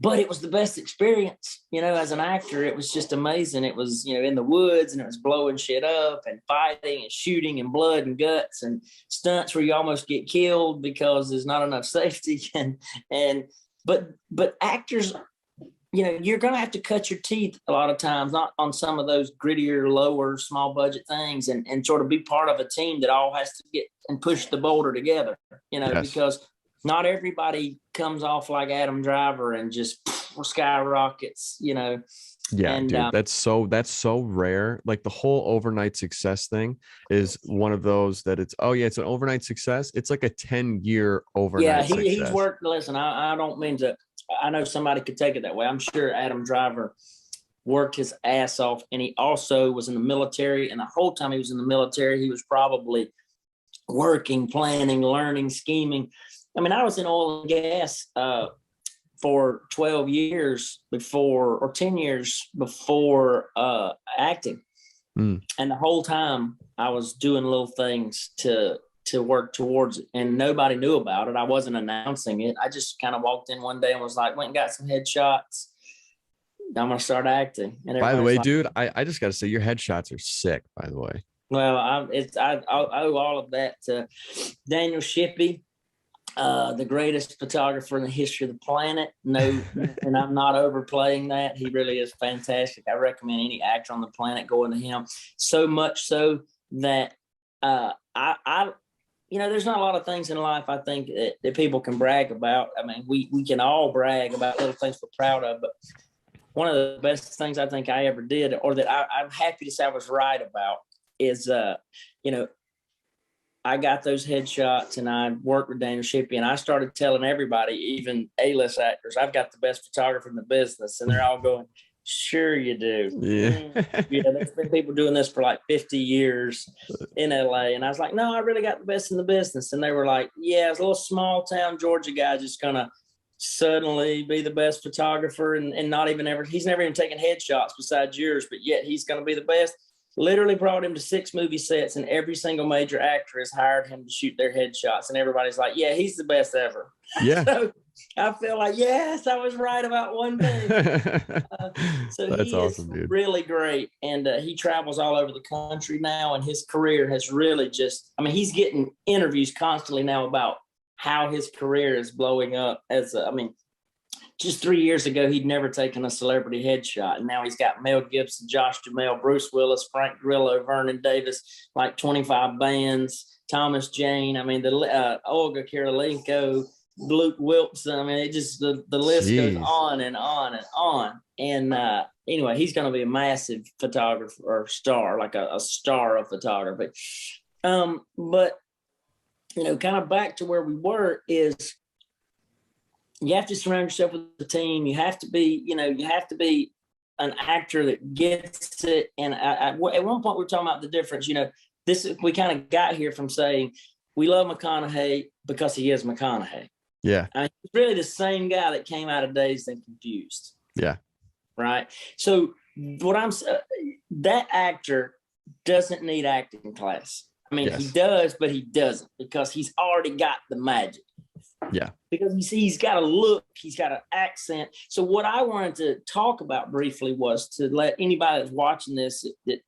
But it was the best experience, as an actor. It was just amazing. It was, in the woods, and it was blowing shit up and fighting and shooting and blood and guts and stunts where you almost get killed because there's not enough safety. But actors you know, you're going to have to cut your teeth a lot of times, not on some of those grittier, lower, small budget things, and sort of be part of a team that all has to get and push the boulder together, you know, because not everybody comes off like Adam Driver and just skyrockets, you know. Yeah, and, dude, that's so rare. Like the whole overnight success thing is one of those that it's it's an overnight success. It's like a 10-year overnight success. He's worked. Listen, I don't mean to. I know somebody could take it that way. I'm sure Adam Driver worked his ass off, and he also was in the military. And the whole time he was in the military, he was probably working, planning, learning, scheming. I mean, I was in oil and gas for 12 years before, or 10 years before acting. And the whole time I was doing little things to work towards it, and nobody knew about it. I wasn't announcing it. I just kind of walked in one day and was like, went and got some headshots. I'm going to start acting. And by the way, like, dude, I just got to say your headshots are sick, by the way. Well, I owe all of that to Daniel Shippey, the greatest photographer in the history of the planet. No, and I'm not overplaying that. He really is fantastic. I recommend any actor on the planet going to him. So much so that I you know, there's not a lot of things in life I think that people can brag about. I mean, we can all brag about little things we're proud of, but one of the best things I think I ever did, or that I'm happy to say I was right about, is you know, I got those headshots and I worked with Daniel Shippey, and I started telling everybody, even A-list actors, I've got the best photographer in the business. And they're all going, sure you do. Yeah, there's been people doing this for like 50 years in LA. And I was like, no, I really got the best in the business. And they were like, yeah, it's a little small town Georgia guy just gonna suddenly be the best photographer and not even ever, he's never even taken headshots besides yours, but yet he's gonna be the best. Literally brought him to 6 movie sets, and every single major actor has hired him to shoot their headshots, and everybody's like, yeah, he's the best ever. Yeah. So I feel like, yes, I was right about one thing. So that's awesome, dude. Really great. And he travels all over the country now, and his career has really just, I mean, he's getting interviews constantly now about how his career is blowing up I mean, just 3 years ago, he'd never taken a celebrity headshot. And now he's got Mel Gibson, Josh Duhamel, Bruce Willis, Frank Grillo, Vernon Davis, like 25 bands, Thomas Jane. I mean, the Olga Kurylenko, Luke Wilson. I mean, it just, the list goes on and on and on. And anyway, he's going to be a massive photographer or star, like a star of photography. But, you know, kind of back to where we were is, you have to surround yourself with a team. You have to be, you know, you have to be an actor that gets it. And at one point we were talking about the difference, you know, we kind of got here from saying we love McConaughey because he is McConaughey. Yeah. I mean, he's really the same guy that came out of Dazed and Confused. Yeah. Right. So that actor doesn't need acting class. I mean, he does, but he doesn't, because he's already got the magic. Yeah. Because he's got a look, he's got an accent. So what I wanted to talk about briefly was to let anybody that's watching this that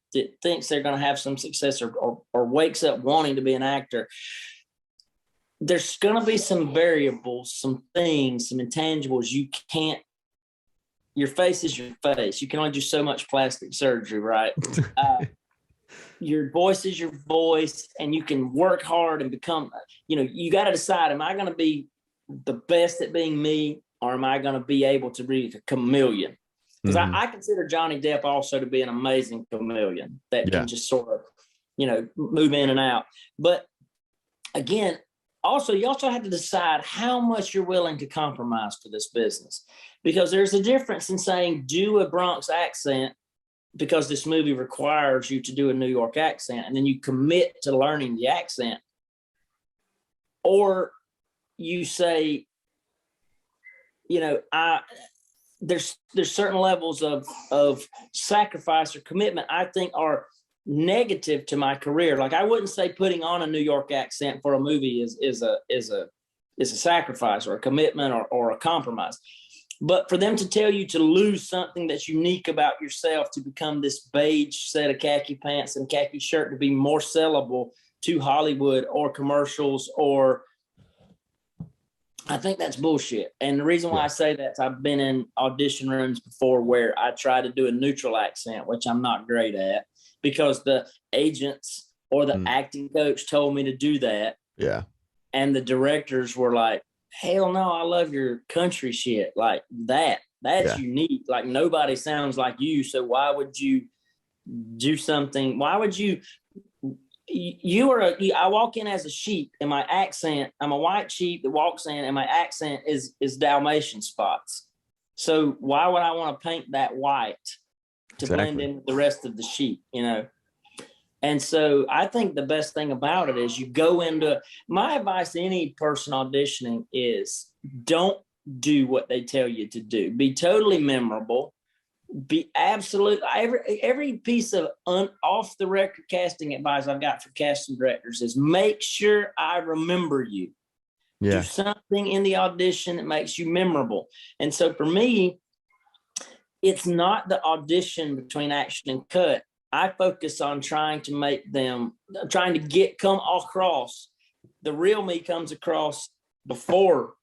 thinks they're going to have some success or wakes up wanting to be an actor, there's going to be some variables, some things, some intangibles you can't. Your face is your face. You can only do so much plastic surgery, right? Your voice is your voice, and you can work hard and become, you know, you got to decide, am I going to be the best at being me, or am I going to be able to be a chameleon? Because I consider Johnny Depp also to be an amazing chameleon that can just sort of, you know, move in and out. But again, you also have to decide how much you're willing to compromise for this business, because there's a difference in saying, do a Bronx accent because this movie requires you to do a New York accent, and then you commit to learning the accent. Or you say, you know, there's certain levels of sacrifice or commitment I think are negative to my career. Like, I wouldn't say putting on a New York accent for a movie is a sacrifice or a commitment or a compromise. But for them to tell you to lose something that's unique about yourself to become this beige set of khaki pants and khaki shirt to be more sellable to Hollywood or commercials or I think that's bullshit. And the reason why Yeah. I say that is I've been in audition rooms before where I try to do a neutral accent, which I'm not great at, because the agents or the acting coach told me to do that. Yeah. And the directors were like, hell no, I love your country shit. Like that's unique. Like nobody sounds like you. So why would you do something? Why would you? I walk in as a sheep and my accent, I'm a white sheep that walks in and my accent is Dalmatian spots. So why would I want to paint that white to blend in with the rest of the sheep, you know? And so I think the best thing about it is you go into, my advice to any person auditioning is don't do what they tell you to do. Be totally memorable. Be absolute. Every piece of off the record casting advice I've got for casting directors is make sure I remember you. Yeah. Do something in the audition that makes you memorable. And so for me, it's not the audition between action and cut. I focus on trying to make them, trying to come across. The real me comes across before,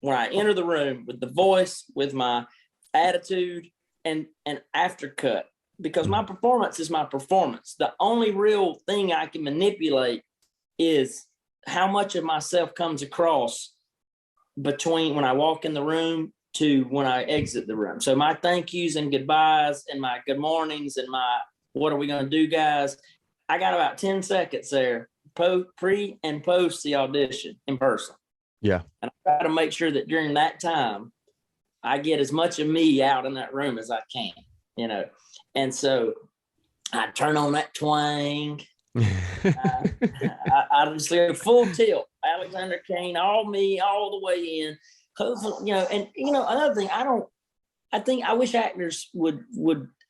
when I enter the room, with the voice, with my attitude, and after cut, because my performance is my performance. The only real thing I can manipulate is how much of myself comes across between when I walk in the room to when I exit the room. So my thank yous and goodbyes and my good mornings and my what are we going to do, guys? I got about 10 seconds there, pre and post the audition in person. Yeah. And I try to make sure that during that time, I get as much of me out in that room as I can, you know? And so I turn on that twang. I just go full tilt, Alexander Kane, all me, all the way in. Hopefully, you know, and, you know, another thing, I wish actors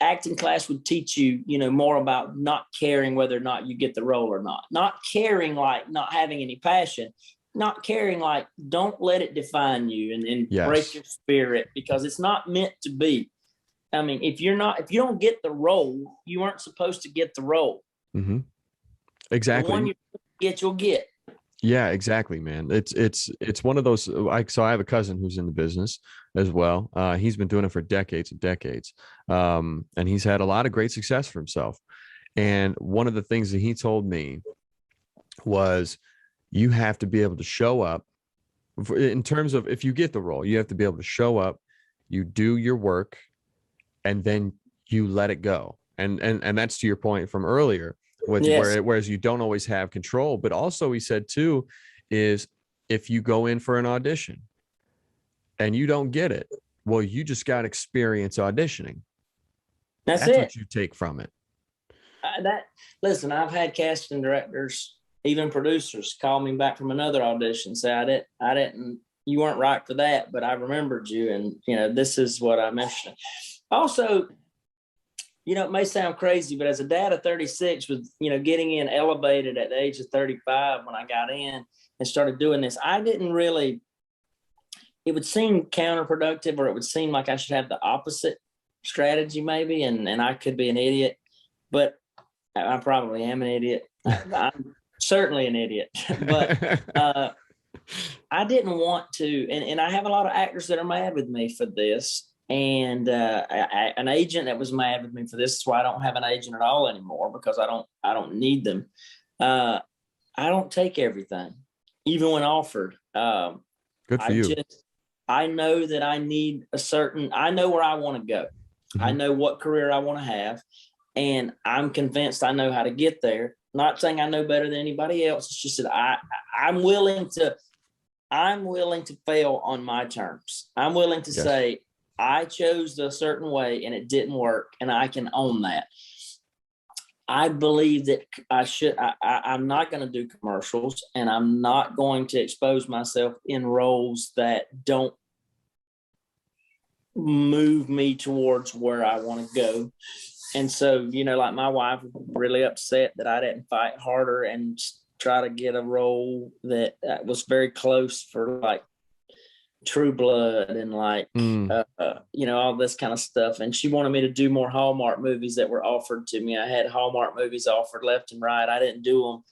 acting class would teach you, you know, more about not caring whether or not you get the role or not caring, like not having any passion, not caring, like don't let it define you and break your spirit, because it's not meant to be. I mean, if you don't get the role, you weren't supposed to get the role. Mm-hmm. Exactly. The one you get, you'll get. Yeah, exactly, man. It's one of those. So I have a cousin who's in the business as well. He's been doing it for decades and decades, and he's had a lot of great success for himself. And one of the things that he told me was, you have to be able to show up. In terms of, if you get the role, you have to be able to show up, you do your work, and then you let it go. And that's to your point from earlier. Whereas you don't always have control. But also, he said too, is if you go in for an audition and you don't get it, well, you just got experience auditioning. That's it. What you take from it. Listen, I've had casting directors, even producers, call me back from another audition, say I didn't, you weren't right for that, but I remembered you, and you know, this is what I mentioned. Also, you know, it may sound crazy, but as a dad of 36, with, you know, getting in elevated at the age of 35 when I got in and started doing this, I didn't really, it would seem counterproductive, or it would seem like I should have the opposite strategy maybe, and I could be an idiot, but I probably am an idiot. I'm certainly an idiot, but I didn't want to, and I have a lot of actors that are mad with me for this. And an agent that was mad with me for this. That's why I don't have an agent at all anymore, because I don't need them. I don't take everything, even when offered. Good for you. I know that I need I know where I want to go. Mm-hmm. I know what career I want to have, and I'm convinced I know how to get there. Not saying I know better than anybody else. It's just that I'm willing to fail on my terms. I'm willing to say, I chose a certain way and it didn't work, and I can own that. I believe that I'm not going to do commercials, and I'm not going to expose myself in roles that don't move me towards where I want to go. And so, you know, like my wife was really upset that I didn't fight harder and try to get a role that was very close for like True Blood and like you know, all this kind of stuff. And she wanted me to do more Hallmark movies that were offered to me. I had Hallmark movies offered left and right. I didn't do them.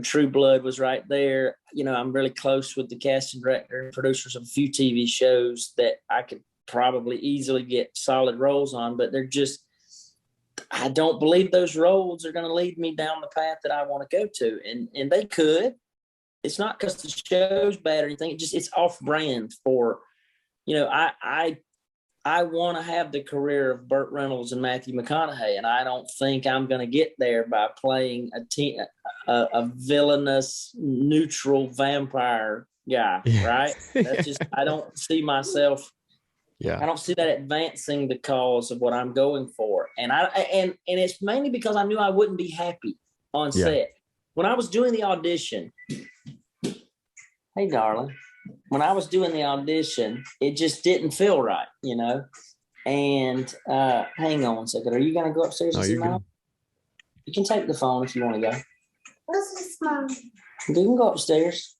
True Blood was right there. I'm really close with the casting director and producers of a few TV shows that I could probably easily get solid roles on, but I don't believe those roles are going to lead me down the path that I want to go to. And they could. It's not because the show's bad or anything. It's off brand for, I want to have the career of Burt Reynolds and Matthew McConaughey, and I don't think I'm going to get there by playing a villainous, neutral vampire guy, right? That's I don't see myself. Yeah, I don't see that advancing the cause of what I'm going for, and it's mainly because I knew I wouldn't be happy on set. When I was doing the audition, hey, darling. When I was doing the audition, it just didn't feel right, And hang on a second. Are you going to go upstairs and see Mom? You can take the phone if you want to go. This is Mom. You can go upstairs.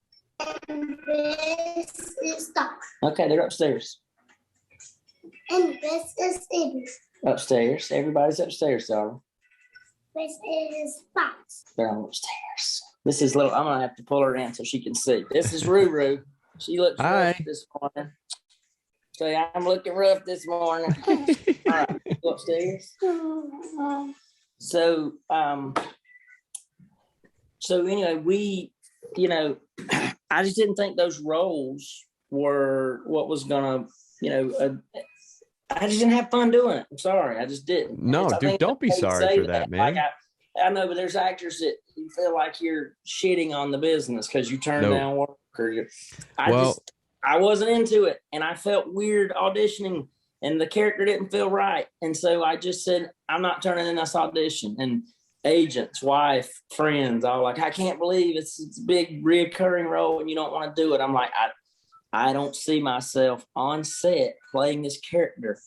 And this is Doc. Okay, they're upstairs. And this is Baby. Upstairs. Everybody's upstairs, darling. This is Fox. They're all upstairs. This is little. I'm going to have to pull her in so she can see. This is Ruru. She looks rough this morning. So I'm looking rough this morning. All right, go upstairs. So anyway, we, I just didn't think those roles were what was gonna, I just didn't have fun doing it. I'm sorry, I just didn't. No, dude, don't be sorry for that, man. Like I know, but there's actors that you feel like you're shitting on the business because you turn down work. I wasn't into it, and I felt weird auditioning, and the character didn't feel right, and so I just said, I'm not turning in this audition. And agents, wife, friends, all like, I can't believe it's a big reoccurring role and you don't want to do it. I'm like, I don't see myself on set playing this character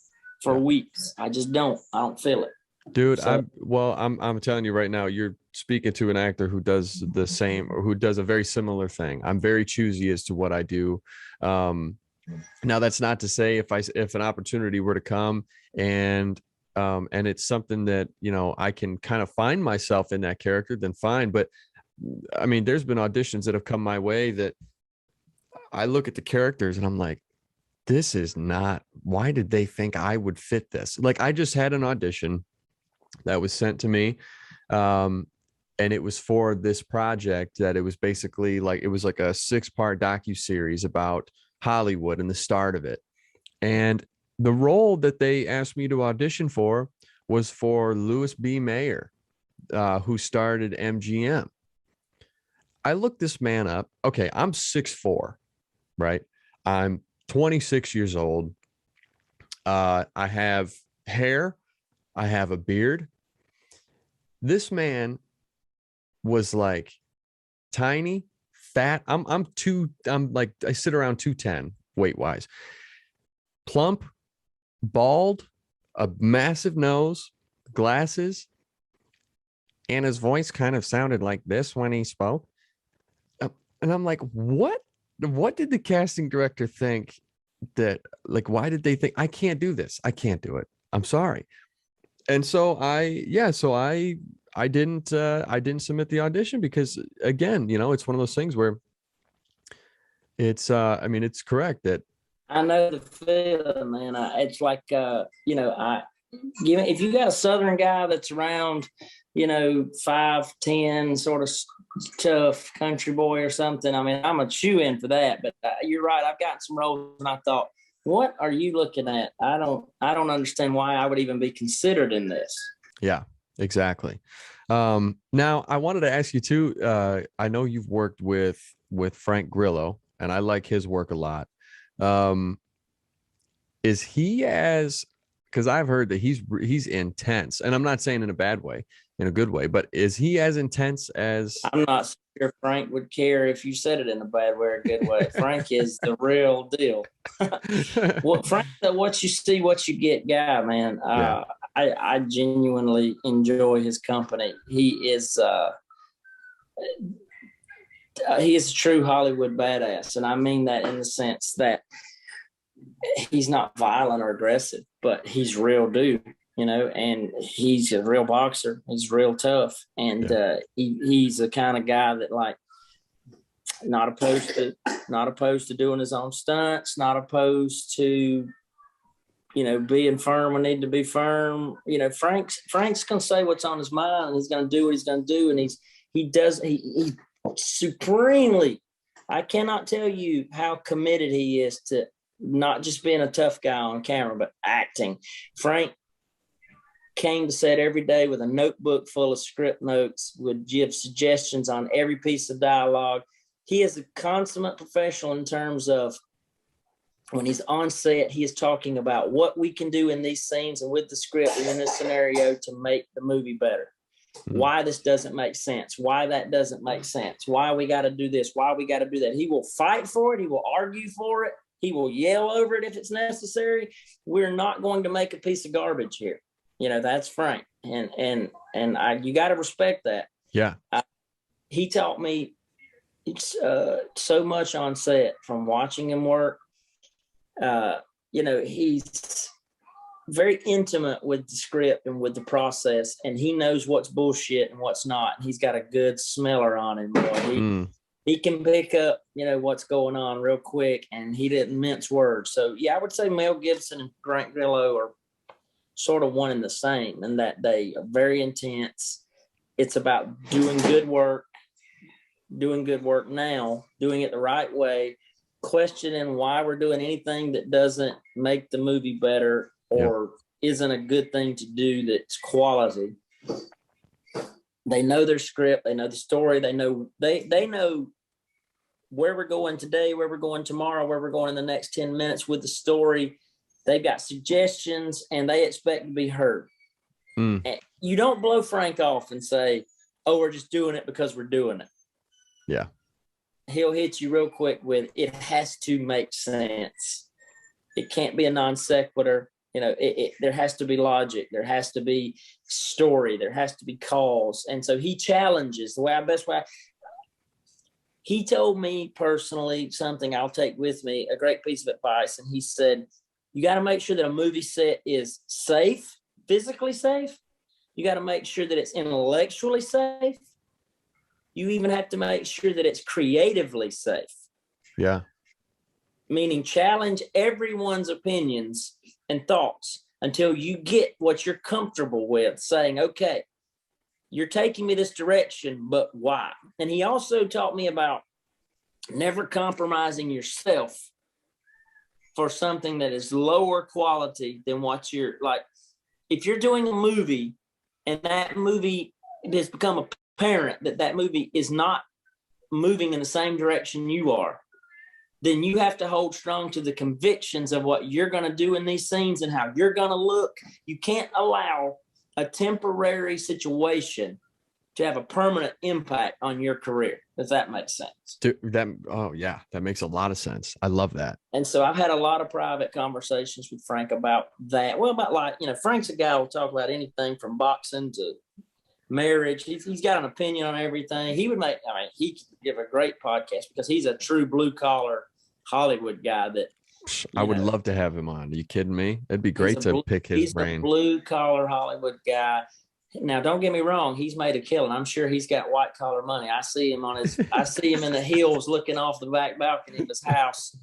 for weeks. I just don't. I don't feel it. Dude, I'm telling you right now, you're speaking to an actor who does the same, or who does a very similar thing. I'm very choosy as to what I do. Now that's not to say if an opportunity were to come and it's something that, I can kind of find myself in that character, then fine. But I mean, there's been auditions that have come my way that I look at the characters and I'm like, this is not, why did they think I would fit this? Like, I just had an audition that was sent to me. And it was for this project that it was basically it was like a 6-part docuseries about Hollywood and the start of it. And the role that they asked me to audition for was for Louis B. Mayer, who started MGM. I looked this man up. Okay, I'm 6'4", right? I'm 26 years old. I have hair. I have a beard. This man was like tiny, fat. I'm like, I sit around 210 weight wise, plump, bald, a massive nose, glasses, and his voice kind of sounded like this when he spoke. And I'm like, what did the casting director think that, why did they think I can't do this? I can't do it. I'm sorry. And so I didn't submit the audition because, again, it's one of those things where it's it's correct that I know the feeling, man. It's like if you got a Southern guy that's around 5'10", sort of tough country boy or something, I mean, I'm a chew in for that. But you're right, I've got some roles and I thought, what are you looking at? I don't understand why I would even be considered in this. Yeah, exactly. Now I wanted to ask you too, I know you've worked with Frank Grillo, and I like his work a lot. Is he because I've heard that he's intense, and I'm not saying in a bad way, in a good way, but is he as intense as? I'm not sure Frank would care if you said it in a bad way or a good way. Frank is the real deal. Well, Frank, what you see, what you get guy, man. Yeah. I genuinely enjoy his company. He is a true Hollywood badass, and I mean that in the sense that he's not violent or aggressive, but he's real dude. and he's a real boxer. He's real tough. And he's the kind of guy that, like, not opposed to doing his own stunts, not opposed to, being firm when need to be firm. Frank's gonna say what's on his mind, and he's gonna do what he's gonna do, and he supremely. I cannot tell you how committed he is to not just being a tough guy on camera, but acting. Frank came to set every day with a notebook full of script notes, would give suggestions on every piece of dialogue. He is a consummate professional in terms of when he's on set, he is talking about what we can do in these scenes and with the script and in this scenario to make the movie better. Why this doesn't make sense, why that doesn't make sense, why we got to do this, why we got to do that. He will fight for it. He will argue for it. He will yell over it if it's necessary. We're not going to make a piece of garbage here. That's Frank. And you got to respect that. Yeah. He taught me so much on set from watching him work. He's very intimate with the script and with the process, and he knows what's bullshit and what's not. He's got a good smeller on him, boy. He can pick up, what's going on real quick, and he didn't mince words. So yeah, I would say Mel Gibson and Grillo are sort of one and the same, in that they are very intense. It's about doing good work now, doing it the right way, questioning why we're doing anything that doesn't make the movie better or isn't a good thing to do that's quality. They know their script, they know the story, they know where we're going today, where we're going tomorrow, where we're going in the next 10 minutes with the story. They've got suggestions and they expect to be heard. And you don't blow Frank off and say, oh, we're just doing it because we're doing it. Yeah. He'll hit you real quick with, it has to make sense. It can't be a non sequitur. There has to be logic. There has to be story. There has to be cause. And so he challenges he told me personally something I'll take with me, a great piece of advice. And he said, you got to make sure that a movie set is safe, physically safe. You got to make sure that it's intellectually safe. You even have to make sure that it's creatively safe. Yeah. Meaning challenge everyone's opinions and thoughts until you get what you're comfortable with, saying, okay, you're taking me this direction, but why? And he also taught me about never compromising yourself for something that is lower quality than what you're like. If you're doing a movie and that movie has become apparent that movie is not moving in the same direction you are, then you have to hold strong to the convictions of what you're going to do in these scenes and how you're going to look. You can't allow a temporary situation to have a permanent impact on your career, if that makes sense. That makes a lot of sense. I love that. And so I've had a lot of private conversations with Frank about that. Well, about Frank's a guy who'll talk about anything from boxing to marriage. He's got an opinion on everything. He could give a great podcast because he's a true blue collar Hollywood guy that I would love to have him on. Are you kidding me? It'd be great to pick his brain. He's a blue collar Hollywood guy. Now, don't get me wrong. He's made a killing. I'm sure he's got white collar money. I see him in the hills looking off the back balcony of his house,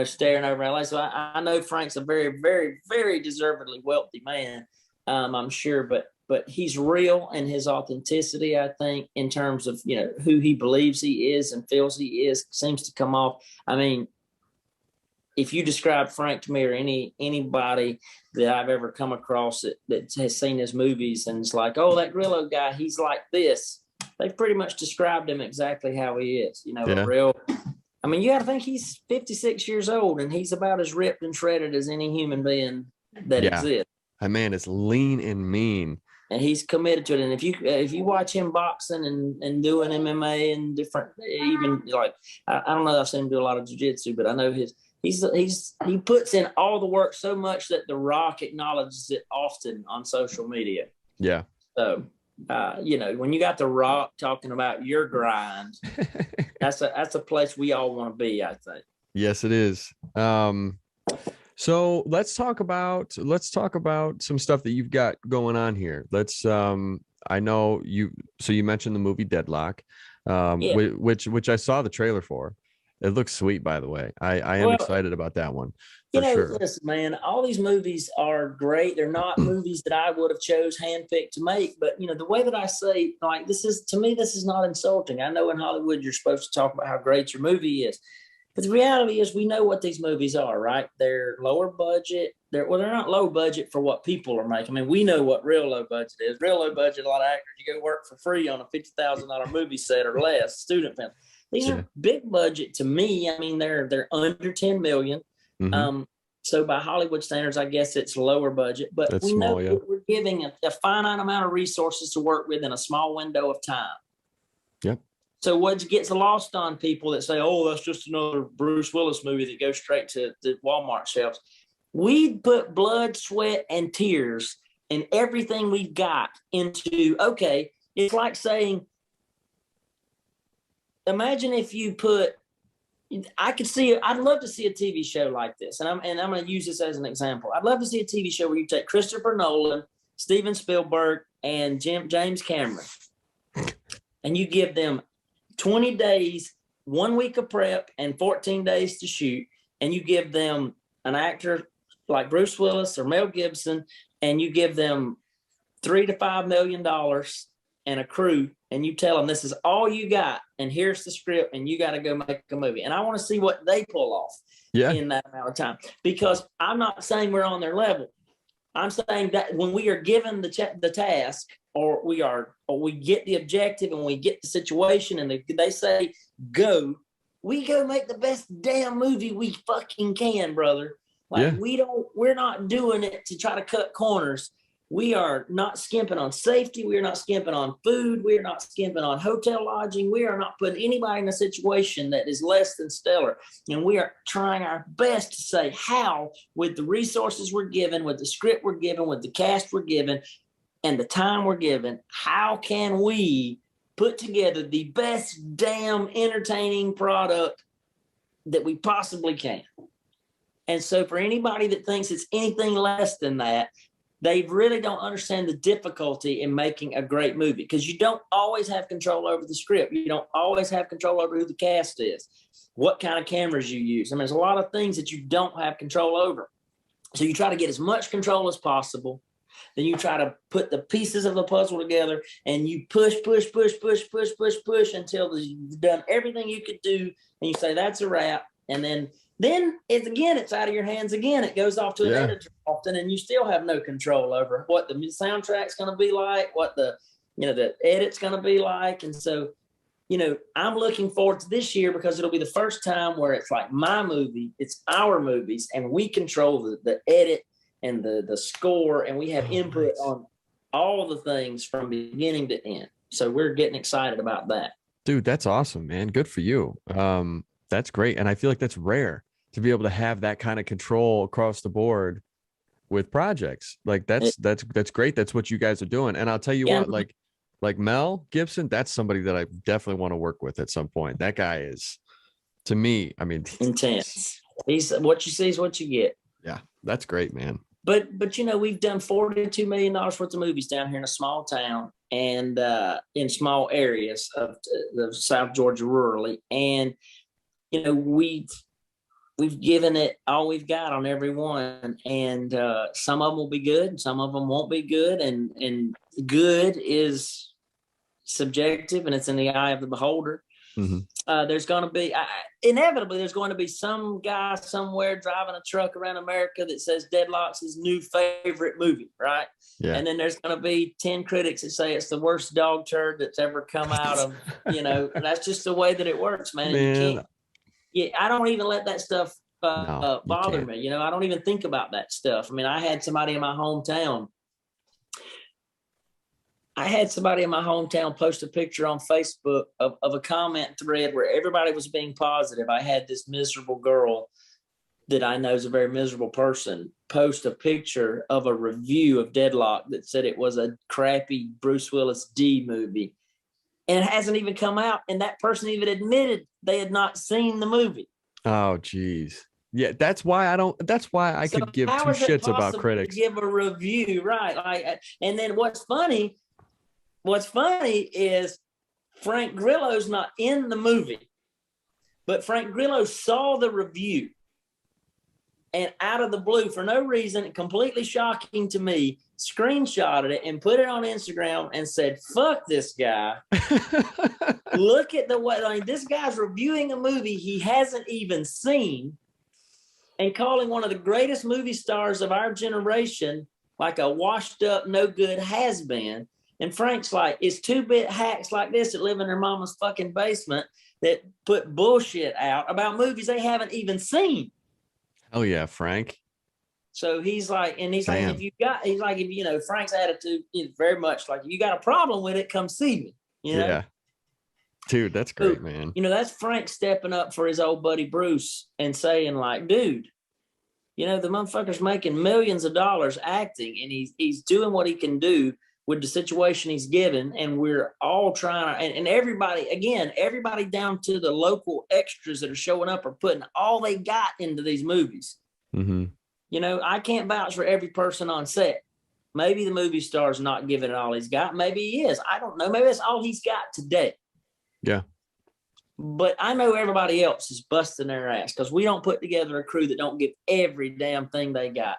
staring over LA. So I know Frank's a very, very, very deservedly wealthy man. I'm sure, but he's real in his authenticity, I think, in terms of, who he believes he is and feels he is, seems to come off. I mean, if you describe Frank to me or anybody that I've ever come across that has seen his movies and it's like, oh, that Grillo guy, he's like this. They've pretty much described him exactly how he is. You got to think he's 56 years old and he's about as ripped and shredded as any human being that exists. That man is lean and mean. And he's committed to it. And if you watch him boxing and doing MMA and different, even I don't know, I've seen him do a lot of jiu-jitsu, but I know he puts in all the work so much that The Rock acknowledges it often on social media. Yeah. So, when you got The Rock talking about your grind, that's a place we all want to be, I think. Yes, it is. So let's talk about some stuff that you've got going on here. I know you mentioned the movie Deadlock, Yeah. which I saw the trailer for. It looks sweet, by the way. I am Well, excited about that one for sure. listen, man, all these movies are great. They're not movies that I would have chose handpicked to make, but the way that I say, like, this is not insulting. I know in Hollywood you're supposed to talk about how great your movie is. But the reality is we know what these movies are, right? They're lower budget. They're not low budget for what people are making. I mean, we know what real low budget is. Real low budget, a lot of actors, you go work for free on a $50,000 movie set or less, student film. These are big budget to me. I mean, they're under 10 million. Mm-hmm. So by Hollywood standards, I guess it's lower budget, but That's we small, know we're giving a finite amount of resources to work with in a small window of time. Yep. So what gets lost on people that say, oh, that's just another Bruce Willis movie that goes straight to the Walmart shelves. We put blood, sweat, and tears and everything we've got into, okay, it's like saying, imagine if you put, I'd love to see a TV show like this. And I'm going to use this as an example. I'd love to see a TV show where you take Christopher Nolan, Steven Spielberg, and James Cameron, and you give them 20 days, 1 week of prep, and 14 days to shoot. And you give them an actor like Bruce Willis or Mel Gibson, and you give them $3 to $5 million and a crew, and you tell them this is all you got, and here's the script, and you got to go make a movie. And I want to see what they pull off in that amount of time, because I'm not saying we're on their level. I'm saying that when we are given the task, or we get the objective and we get the situation, and they say go, we go make the best damn movie we fucking can, brother. Like we're not doing it to try to cut corners. We are not skimping on safety. We are not skimping on food. We are not skimping on hotel lodging. We are not putting anybody in a situation that is less than stellar. And we are trying our best to say how, with the resources we're given, with the script we're given, with the cast we're given, and the time we're given, how can we put together the best damn entertaining product that we possibly can? And so for anybody that thinks it's anything less than that, they really don't understand the difficulty in making a great movie, because you don't always have control over the script. You don't always have control over who the cast is, what kind of cameras you use. I mean, there's a lot of things that you don't have control over. So you try to get as much control as possible. Then you try to put the pieces of the puzzle together, and you push until you've done everything you could do. And you say, that's a wrap. And then it's out of your hands again. It goes off to an editor often, and you still have no control over what the soundtrack's going to be like, what the edit's going to be like. And so, I'm looking forward to this year, because it'll be the first time where it's like my movie, it's our movies, and we control the edit and the score, and we have input on all the things from beginning to end. So we're getting excited about that. Dude, that's awesome, man. Good for you. That's great. And I feel like that's rare to be able to have that kind of control across the board with projects. Like that's great. That's what you guys are doing. And I'll tell you what, like Mel Gibson, that's somebody that I definitely want to work with at some point. That guy is, to me, I mean, intense. He's what you see is what you get. Yeah, that's great, man. But we've done $42 million worth of movies down here in a small town, and in small areas of the South Georgia rurally. And we've given it all we've got on every one, and some of them will be good, and some of them won't be good, and good is subjective, and it's in the eye of the beholder. Mm-hmm. There's going to be inevitably there's going to be some guy somewhere driving a truck around America that says Deadlock's his new favorite movie, right? Yeah. And then there's going to be 10 critics that say it's the worst dog turd that's ever come out of, that's just the way that it works, man. You can't. Yeah, I don't even let that stuff bother me. I don't even think about that stuff. I mean, I had somebody in my hometown post a picture on Facebook of a comment thread where everybody was being positive. I had this miserable girl that I know is a very miserable person post a picture of a review of Deadlock that said it was a crappy Bruce Willis D movie. And it hasn't even come out. And that person even admitted they had not seen the movie. Oh, geez. Yeah, that's why I So could give how two is it shits about possible critics. to give a review, right? Like, and then what's funny is Frank Grillo's not in the movie, but Frank Grillo saw the review and out of the blue, for no reason, completely shocking to me, screenshotted it and put it on Instagram and said, "Fuck this guy." Look at the way, like, this guy's reviewing a movie he hasn't even seen and calling one of the greatest movie stars of our generation like a washed up, no good has been. And Frank's like, it's 2-bit hacks like this that live in their mama's fucking basement that put bullshit out about movies they haven't even seen. Oh yeah, Frank. So he's like, Damn. if you know, Frank's attitude is very much like, if you got a problem with it, come see me. You know? Yeah. Dude, that's great, man. You know, that's Frank stepping up for his old buddy Bruce and saying, like, dude, you know, the motherfucker's making millions of dollars acting, and he's doing what he can do with the situation he's given, and we're all trying to, and everybody, again, everybody down to the local extras that are showing up are putting all they got into these movies. Mm-hmm. You know, I can't vouch for every person on set. Maybe the movie star's not giving it all he's got. Maybe he is. I don't know. Maybe that's all he's got today. Yeah. But I know everybody else is busting their ass because we don't put together a crew that don't give every damn thing they got.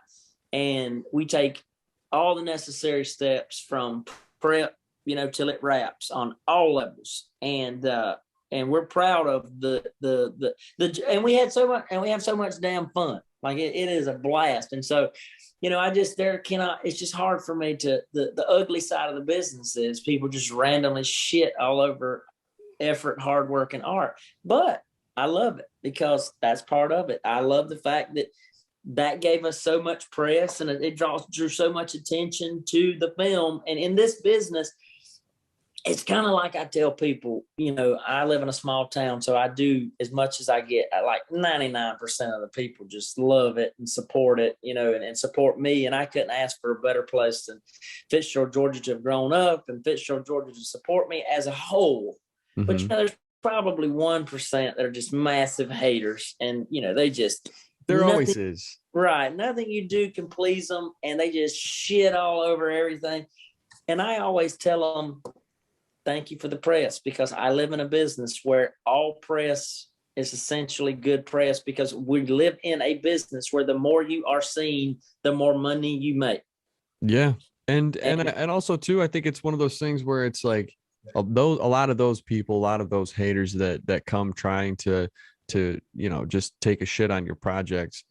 And we take all the necessary steps from prep, you know, till it wraps on all levels. And we're proud of the and we have so much damn fun. Like it is a blast. And so, you know, it's just hard for me to, the ugly side of the business is people just randomly shit all over effort, hard work, and art. But I love it because that's part of it. I love the fact that gave us so much press, and it drew so much attention to the film. And in this business, it's kind of like I tell people, you know, I live in a small town, so I do as much as I get. Like 99% of the people just love it and support it, you know, and support me. And I couldn't ask for a better place than Fitzgerald, Georgia, to have grown up, and Fitzgerald, Georgia, to support me as a whole. Mm-hmm. But, you know, there's probably 1% that are just massive haters, and, you know, there always is. Right. Nothing you do can please them, and they just shit all over everything. And I always tell them, thank you for the press, because I live in a business where all press is essentially good press, because we live in a business where the more you are seen, the more money you make. Yeah. And also too, I think it's one of those things where it's like a lot of those people, a lot of those haters that come trying to, you know, just take a shit on your projects.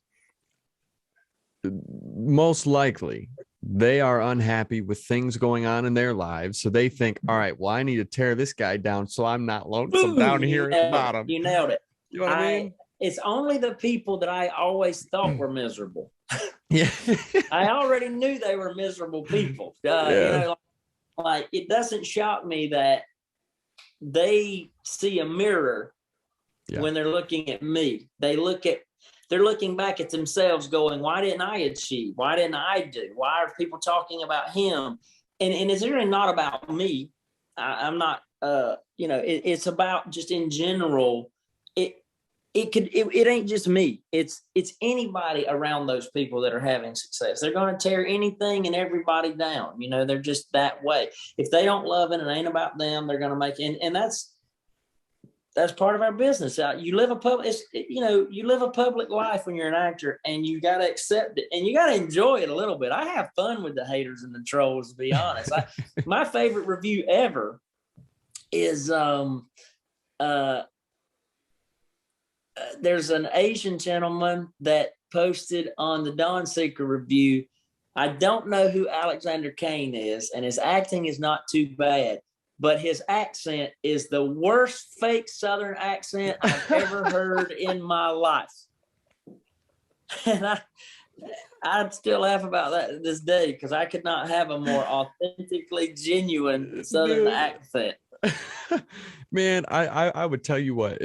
Most likely they are unhappy with things going on in their lives. So they think, all right, well, I need to tear this guy down so I'm not lonesome down here at the bottom. You nailed it. You know what I mean? It's only the people that I always thought were miserable. Yeah. I already knew they were miserable people. Yeah. You know, like it doesn't shock me that they see a mirror when they're looking at me. They're looking back at themselves going, why didn't I achieve? Why didn't I do? Why are people talking about him? And it's really not about me. I'm not, you know, it's about just in general. It ain't just me. It's anybody around those people that are having success. They're going to tear anything and everybody down. You know, they're just that way. If they don't love it and it ain't about them, they're going to make it. And that's part of our business. You live a public life when you're an actor, and you got to accept it, and you got to enjoy it a little bit. I have fun with the haters and the trolls, to be honest. My favorite review ever is there's an Asian gentleman that posted on the Dawnseeker review. I don't know who Alexander Kane is, and his acting is not too bad, but his accent is the worst fake Southern accent I've ever heard in my life. And I still laugh about that to this day, because I could not have a more authentically genuine Southern accent. Man, I would tell you what,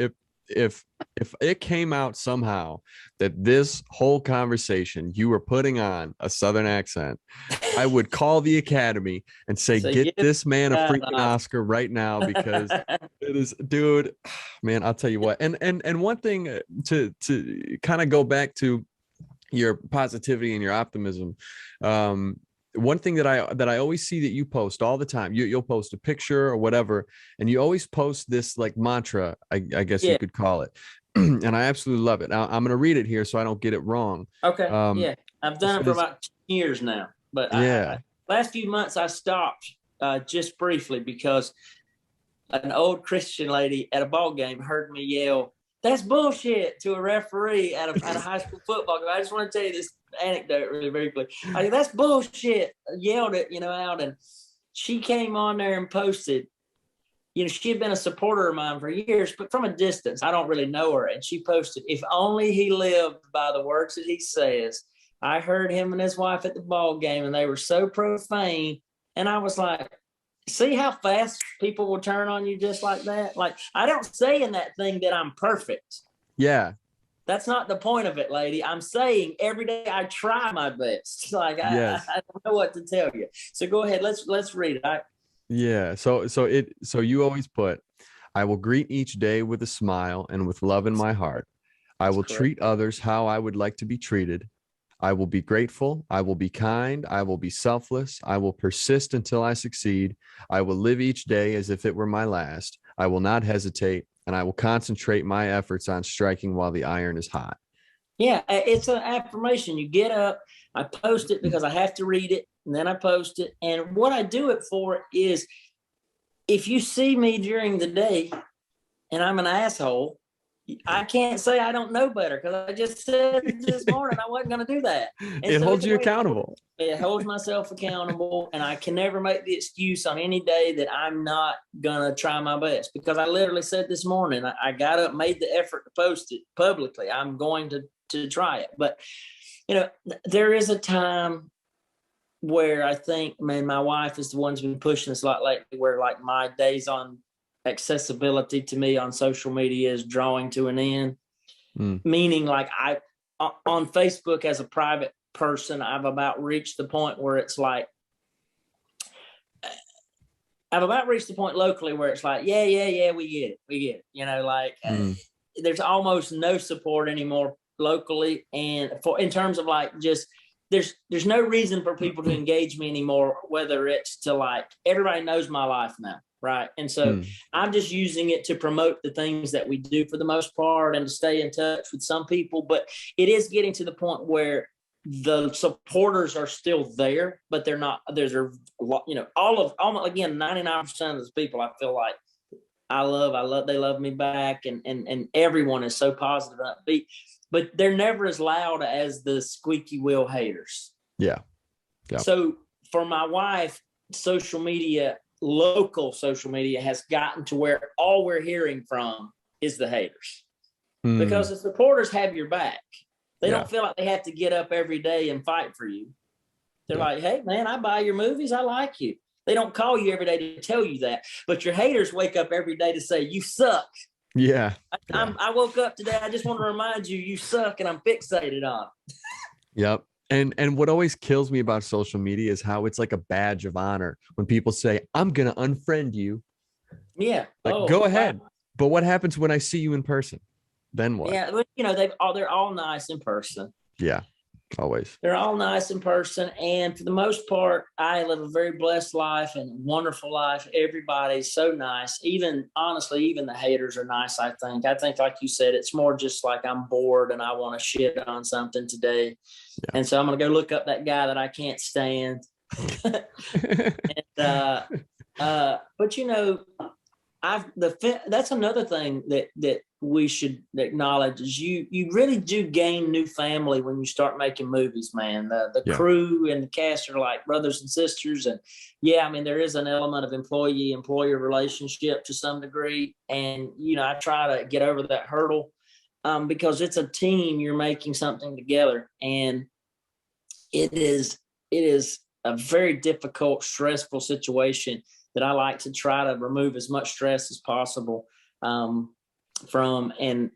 if if it came out somehow that this whole conversation you were putting on a Southern accent, I would call the Academy and say, So get this man a yeah, freaking Oscar right now, because it is, dude, man, I'll tell you what. And one thing to kind of go back to your positivity and your optimism. One thing that I always see that you post all the time, you'll post a picture or whatever, and you always post this like mantra, I guess you could call it. And I absolutely love it. Now, I'm going to read it here so I don't get it wrong. Okay. Yeah. I've done it for about 10 years now, but last few months I stopped just briefly because an old Christian lady at a ball game heard me yell, "That's bullshit," to a referee at a high school football game. I just want to tell you this anecdote really very quickly. "That's bullshit." Yelled it, out, and she came on there and posted. She had been a supporter of mine for years, but from a distance, I don't really know her. And she posted, "If only he lived by the words that he says. I heard him and his wife at the ball game, and they were so profane." And I was like, see how fast people will turn on you just like that? Like, I don't say in that thing that I'm perfect. Yeah. That's not the point of it, lady. I'm saying every day I try my best. Like, I don't know what to tell you. So go ahead. Let's read it. Yeah. So you always put, "I will greet each day with a smile and with love in my heart. I will treat others how I would like to be treated. I will be grateful. I will be kind. I will be selfless. I will persist until I succeed. I will live each day as if it were my last. I will not hesitate, and I will concentrate my efforts on striking while the iron is hot." Yeah, it's an affirmation. You get up, I post it because I have to read it, and then I post it. And what I do it for is, if you see me during the day and I'm an asshole, I can't say I don't know better, because I just said this morning I wasn't going to do that. And it holds you accountable. It holds myself accountable, and I can never make the excuse on any day that I'm not going to try my best, because I literally said this morning, I got up, made the effort to post it publicly. I'm going to try it. But, there is a time where I think, man, my wife is the one who's been pushing this a lot lately, where like my days on accessibility to me on social media is drawing to an end. Meaning, like, I on Facebook as a private person, I've about reached the point where it's like, I've about reached the point locally where it's like, yeah, we get it. There's almost no support anymore locally, and in terms of like, just there's no reason for people to engage me anymore, whether it's to like, everybody knows my life now, right? And so I'm just using it to promote the things that we do for the most part, and to stay in touch with some people. But it is getting to the point where the supporters are still there, but they're not. There's a lot, again, 99% of those people I feel like I love, they love me back, and everyone is so positive and upbeat, but they're never as loud as the squeaky wheel haters. Yeah. So for my wife, local social media has gotten to where all we're hearing from is the haters, because the supporters have your back. They don't feel like they have to get up every day and fight for you. They're like, "Hey man, I buy your movies. I like you." They don't call you every day to tell you that, but your haters wake up every day to say, "You suck." Yeah. I woke up today. I just want to remind you, you suck, and I'm fixated on it. Yep. And what always kills me about social media is how it's like a badge of honor when people say, "I'm going to unfriend you." Yeah. Like, go ahead. Wow. But what happens when I see you in person? Then what? Yeah. But, they're all nice in person. Yeah. Always. They're all nice in person. And for the most part, I live a very blessed life and wonderful life. Everybody's so nice. Honestly, even the haters are nice, I think. I think, like you said, it's more just like I'm bored and I want to shit on something today. Yeah. And so I'm going to go look up that guy that I can't stand. But that's another thing that we should acknowledge is you really do gain new family when you start making movies, man. The crew and the cast are like brothers and sisters. And there is an element of employee-employer relationship to some degree. And, I try to get over that hurdle because it's a team. You're making something together. And it is a very difficult, stressful situation that I like to try to remove as much stress as possible from. And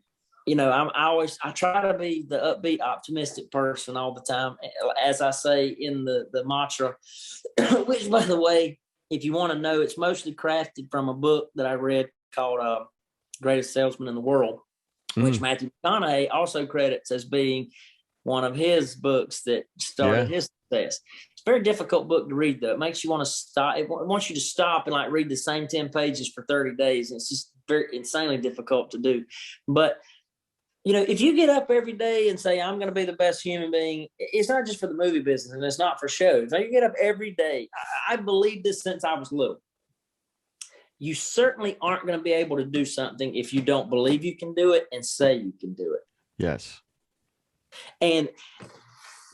I try to be the upbeat, optimistic person all the time. As I say in the mantra, which, by the way, if you want to know, it's mostly crafted from a book that I read called Greatest Salesman in the World, which Matthew McConaughey also credits as being one of his books that started his success. It's a very difficult book to read, though. It makes you want to stop. It wants you to stop and like read the same 10 pages for 30 days. And it's just very insanely difficult to do. But, if you get up every day and say, I'm going to be the best human being, it's not just for the movie business and it's not for shows. If you get up every day, I believe this since I was little. You certainly aren't going to be able to do something if you don't believe you can do it and say you can do it. Yes. And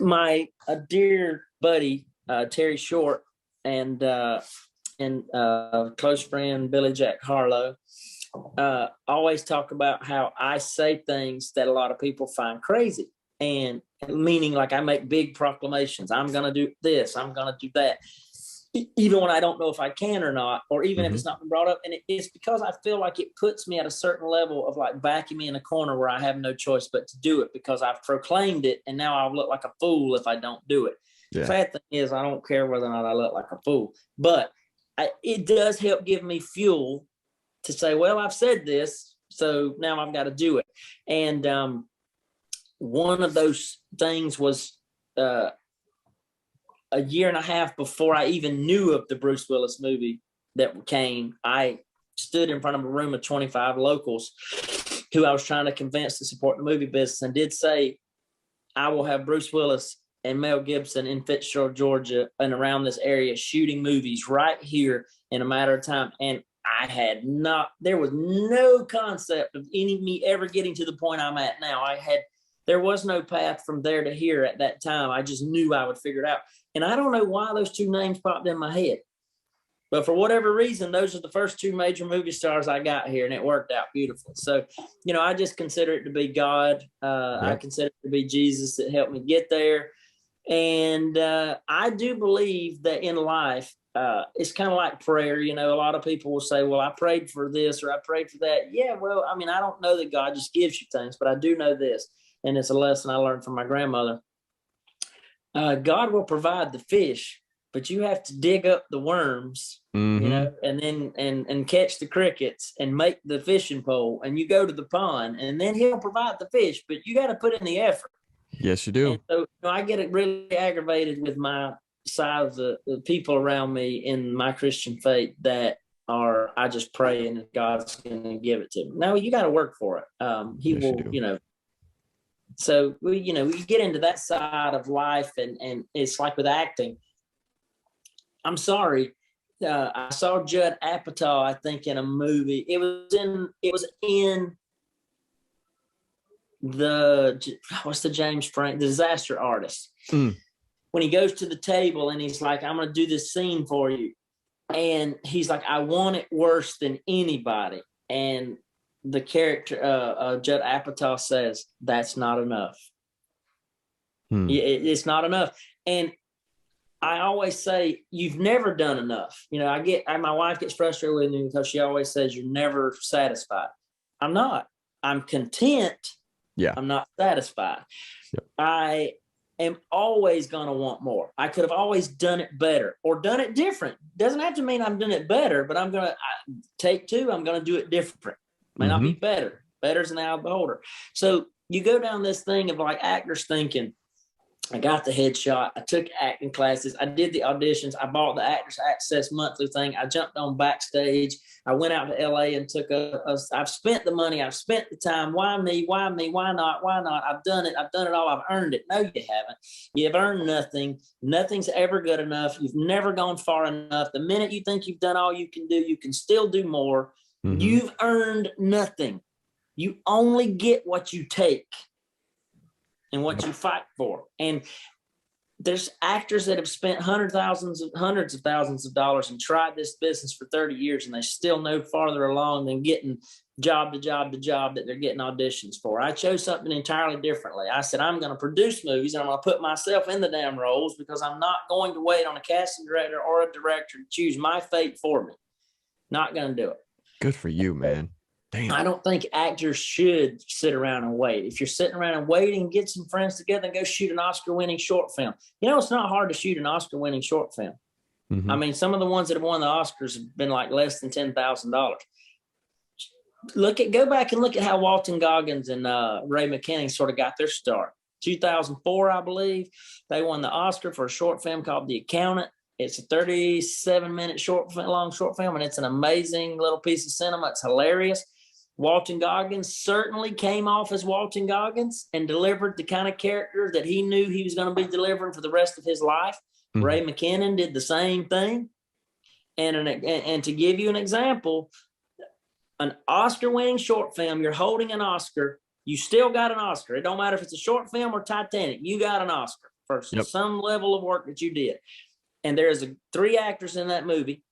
my dear buddy, Terry Short, and close friend, Billy Jack Harlow, always talk about how I say things that a lot of people find crazy. And meaning like I make big proclamations. I'm going to do this. I'm going to do that. Even when I don't know if I can or not, or even if it's not been brought up. And it's because I feel like it puts me at a certain level of like backing me in a corner where I have no choice but to do it because I've proclaimed it. And now I'll look like a fool if I don't do it. Yeah. The sad thing is I don't care whether or not I look like a fool, but it does help give me fuel to say, well, I've said this, so now I've got to do it. And one of those things was a year and a half before I even knew of the Bruce Willis movie that Kane, I stood in front of a room of 25 locals who I was trying to convince to support the movie business and did say, I will have Bruce Willis and Mel Gibson in Fitzgerald, Georgia, and around this area shooting movies right here in a matter of time. And there was no concept of me ever getting to the point I'm at now. There was no path from there to here at that time. I just knew I would figure it out. And I don't know why those two names popped in my head. But for whatever reason, those are the first two major movie stars I got here, and it worked out beautifully. So, I just consider it to be God. I consider it to be Jesus that helped me get there. And I do believe that in life, it's kind of like prayer. A lot of people will say, well, I prayed for this or I prayed for that. Yeah, well, I don't know that God just gives you things, but I do know this. And it's a lesson I learned from my grandmother. God will provide the fish, but you have to dig up the worms, and then and catch the crickets and make the fishing pole, and you go to the pond, and then he'll provide the fish, but you got to put in the effort. Yes, you do. And so I get really aggravated with my side of the people around me in my Christian faith that I just pray and God's going to give it to me. No, you got to work for it. He will, So we get into that side of life, and it's like with acting. I'm sorry, I saw Judd Apatow, I think, in a movie. It was in what's the James Franco, the Disaster Artist. When he goes to the table and he's like, I'm going to do this scene for you, and he's like, I want it worse than anybody, and the character, Judd Apatow says, that's not enough. It's not enough. And I always say, you've never done enough. My wife gets frustrated with me because she always says, you're never satisfied. I'm not. I'm content. Yeah. I'm not satisfied. Yep. I am always going to want more. I could have always done it better or done it different. Doesn't have to mean I'm doing it better, but I'm going to take two. I'm going to do it different. May not be better. Better's an eye of the beholder. So you go down this thing of like actors thinking, I got the headshot. I took acting classes. I did the auditions. I bought the Actors Access monthly thing. I jumped on backstage. I went out to LA and took I've spent the money. I've spent the time. Why me? Why me? Why not? Why not? I've done it. I've done it all. I've earned it. No, you haven't. You've earned nothing. Nothing's ever good enough. You've never gone far enough. The minute you think you've done all you can do, you can still do more. You've earned nothing. You only get what you take and what you fight for. And there's actors that have spent hundreds of thousands of dollars and tried this business for 30 years, and they still no farther along than getting job to job to job that they're getting auditions for. I chose something entirely differently. I said, I'm going to produce movies, and I'm going to put myself in the damn roles because I'm not going to wait on a casting director or a director to choose my fate for me. Not going to do it. Good for you, man. Damn. I don't think actors should sit around and wait. If you're sitting around and waiting, get some friends together and go shoot an Oscar-winning short film. You know, it's not hard to shoot an Oscar-winning short film. Mhm. I mean, some of the ones that have won the Oscars have been like less than $10,000. Go back and look at how Walton Goggins and Ray McKinnon sort of got their start. 2004, I believe, they won the Oscar for a short film called The Accountant. It's a 37-minute long short film, and it's an amazing little piece of cinema. It's hilarious. Walton Goggins certainly came off as Walton Goggins and delivered the kind of character that he knew he was going to be delivering for the rest of his life. Mm-hmm. Ray McKinnon did the same thing. And to give you an example, an Oscar-winning short film, you're holding an Oscar, you still got an Oscar. It don't matter if it's a short film or Titanic, you got an Oscar for some level of work that you did. And there's 3 actors in that movie,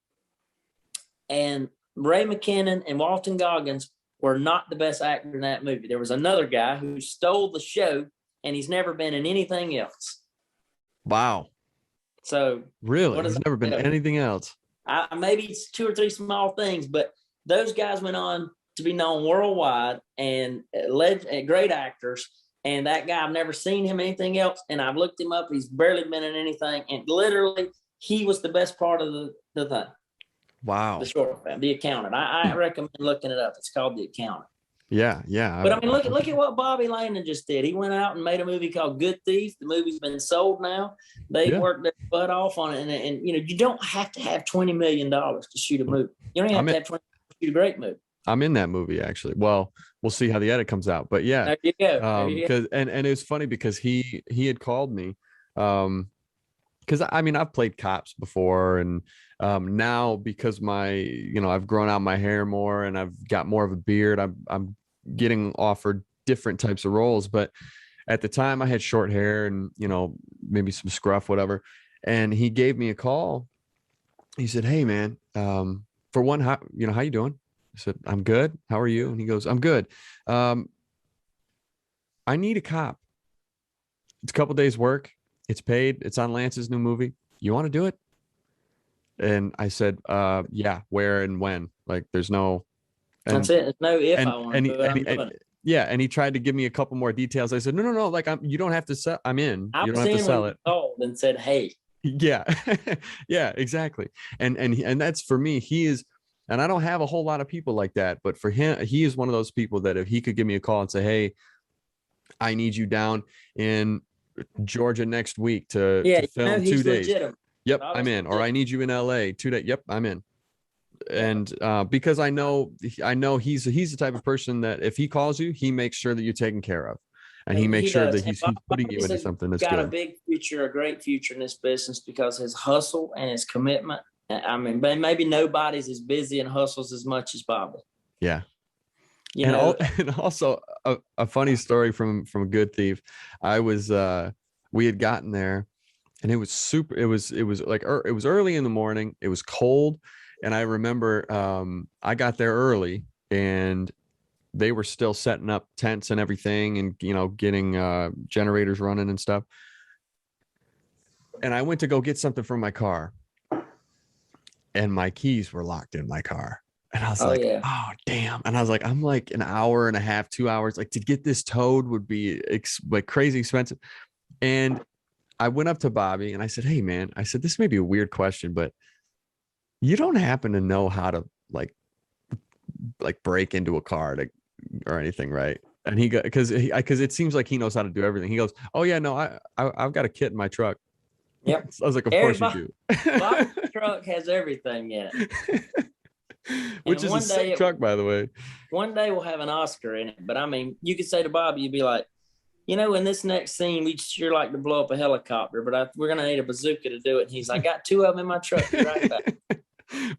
and Ray McKinnon and Walton Goggins were not the best actor in that movie. There was another guy who stole the show, and he's never been in anything else. Wow. So really, he's never been anything else. Maybe it's 2 or 3 small things, but those guys went on to be known worldwide and great actors. And that guy, I've never seen him anything else. And I've looked him up. He's barely been in anything. And literally, he was the best part of the thing. Wow. The short film, The Accountant. I recommend looking it up. It's called The Accountant. Yeah. But I mean, look at what Bobby Landon just did. He went out and made a movie called Good Thief. The movie's been sold now. They worked their butt off on it. And you know, you don't have to have $20 million to shoot a movie. You don't even have to have $20 million to shoot a great movie. I'm in that movie, actually. Well, we'll see how the edit comes out, but yeah. There you go. Because and it was funny because he had called me, because I mean I've played cops before, and now because I've grown out my hair more and I've got more of a beard, I'm getting offered different types of roles. But at the time I had short hair and maybe some scruff, whatever. And he gave me a call. He said, "Hey man, for one, how you doing?" I said, "I'm good. How are you?" And he goes, "I'm good. I need a cop. It's a couple days work. It's paid. It's on Lance's new movie. You want to do it?" And I said, "Yeah, where and when? Like, there's no." That's it. There's no if I want to do it. Yeah, and he tried to give me a couple more details. I said, "No. Like, you don't have to sell. I'm in. You don't have to sell it." Called and said, "Hey." Yeah, yeah, exactly. And that's for me. He is. And I don't have a whole lot of people like that, but for him, he is one of those people that if he could give me a call and say, "Hey, I need you down in Georgia next week to film 2 days." Legitimate. Yep, I'm in. Or I need you in LA 2 days. Yep, I'm in. And because I know he's the type of person that if he calls you, he makes sure that you're taken care of, and he makes sure that he's putting you into something that's good. Got a big future, a great future in this business because his hustle and his commitment. I mean, maybe nobody's as busy and hustles as much as Bobby. Yeah. And also a funny story from Good Thief. I was we had gotten there and it was it was early in the morning. It was cold. And I remember I got there early and they were still setting up tents and everything and getting generators running and stuff. And I went to go get something from my car. And my keys were locked in my car. And I was oh, damn. And I was like, I'm like an hour and a half, 2 hours, like to get this towed would be like crazy expensive. And I went up to Bobby and I said, "Hey man," I said, "this may be a weird question, but you don't happen to know how to like break into a car or anything, right?" And he got, because it seems like he knows how to do everything. He goes, "Oh yeah, no, I've got a kit in my truck." Yep. So I was like, of course you do. Bobby's truck has everything in it. Which is a sick truck, by the way. One day we'll have an Oscar in it. But I mean, you could say to Bobby, you'd be like, in this next scene, we'd sure like to blow up a helicopter, but we're going to need a bazooka to do it. And he's like, "I got 2 of them in my truck." Right back.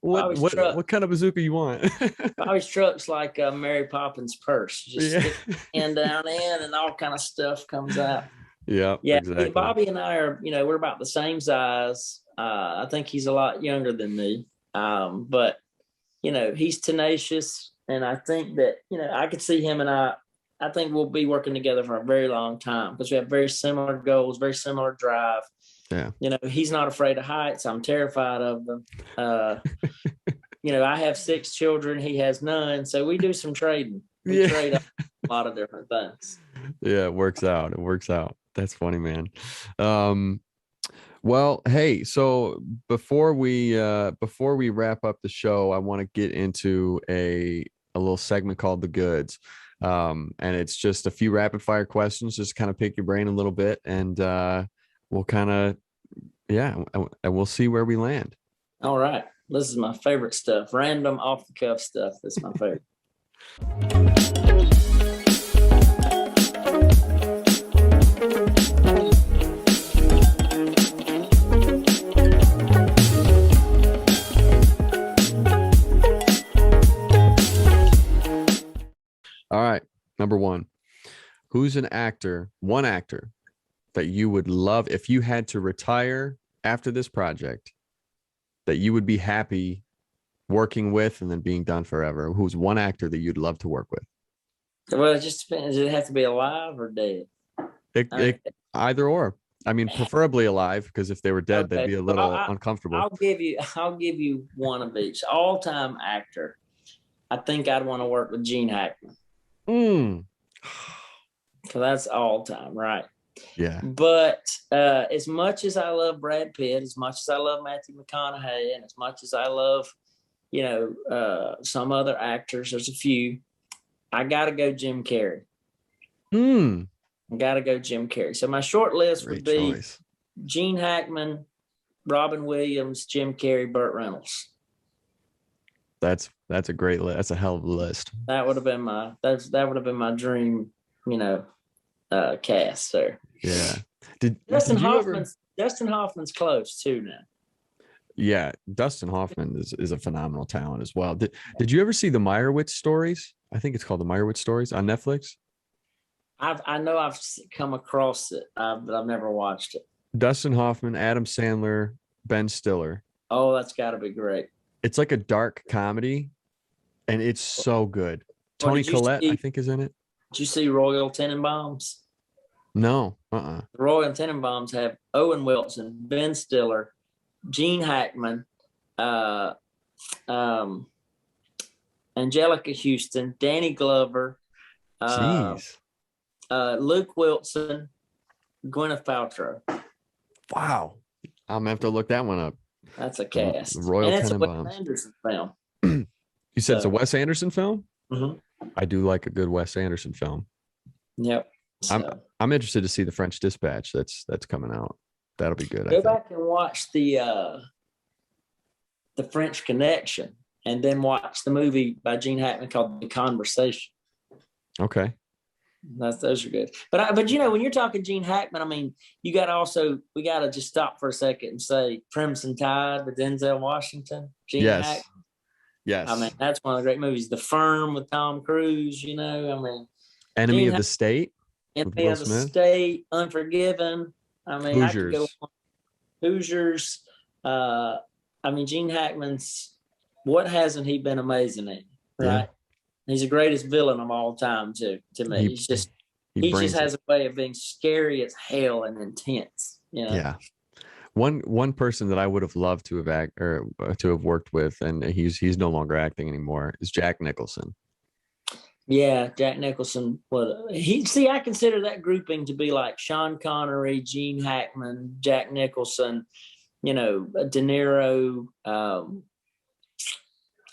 What kind of bazooka you want? Bobby's truck's like Mary Poppins' purse. Just stick hand down in and all kind of stuff comes out. Yeah, exactly. Bobby and I are, we're about the same size. I think he's a lot younger than me. But, he's tenacious. And I think that, I could see him and I think we'll be working together for a very long time because we have very similar goals, very similar drive. Yeah. He's not afraid of heights. I'm terrified of them. I have 6 children. He has none. So we do some trading. We trade a lot of different things. Yeah, it works out. It works out. That's funny, man. Well, hey, so before we wrap up the show, I want to get into a little segment called The Goods. And it's just a few rapid fire questions, just kind of pick your brain a little bit, and we'll kind of and we'll see where we land. All right. This is my favorite stuff. Random off the cuff stuff. That's my favorite. All right. Number 1. Who's one actor that you would love if you had to retire after this project, that you would be happy working with and then being done forever? Who's one actor that you'd love to work with? Well, it just depends. Does it have to be alive or dead? Either or. I mean, preferably alive, because if they were dead, Okay. they'd be a little uncomfortable. I'll give you one of each. All-time actor. I think I'd want to work with Gene Hackman. Because that's all time, right? Yeah. But as much as I love Brad Pitt, as much as I love Matthew McConaughey, and as much as I love, some other actors, there's a few, I got to go Jim Carrey. I got to go Jim Carrey. So my short list would be Gene Hackman, Robin Williams, Jim Carrey, Burt Reynolds. That's a great list. That's a hell of a list. That would have been my dream, cast there. Yeah. Dustin Hoffman's close too now. Yeah, Dustin Hoffman is a phenomenal talent as well. Did you ever see the Meyerowitz Stories? I think it's called the Meyerowitz Stories on Netflix. I know I've come across it, but I've never watched it. Dustin Hoffman, Adam Sandler, Ben Stiller. Oh, that's got to be great. It's like a dark comedy, and it's so good. Toni Collette, I think, is in it. Did you see Royal Tenenbaums? No. The Royal Tenenbaums have Owen Wilson, Ben Stiller, Gene Hackman, Angelica Houston, Danny Glover, Luke Wilson, Gwyneth Paltrow. Wow. I'm gonna have to look that one up. That's a cast. Royal and it's a Tenenbaums. Wes Anderson film. You said it's a Wes Anderson film? Mm-hmm. I do like a good Wes Anderson film. Yep. So, I'm interested to see the French Dispatch that's coming out. That'll be good. Go back and watch the French Connection, and then watch the movie by Gene Hackman called The Conversation. Okay. Those are good. But when you're talking Gene Hackman, I mean, we got to just stop for a second and say Crimson Tide with Denzel Washington. Gene Hackman. Yes. I mean, that's one of the great movies. The Firm with Tom Cruise, Enemy of the State. Enemy of the State, Unforgiven. I mean, Hoosiers. I could go on. Hoosiers. Gene Hackman's, what hasn't he been amazing in, right? Yeah. He's the greatest villain of all time, to me. He just has a way of being scary as hell and intense. Yeah. One person that I would have loved to have worked with, and he's no longer acting anymore, is Jack Nicholson. Yeah, Jack Nicholson. I consider that grouping to be like Sean Connery, Gene Hackman, Jack Nicholson, De Niro.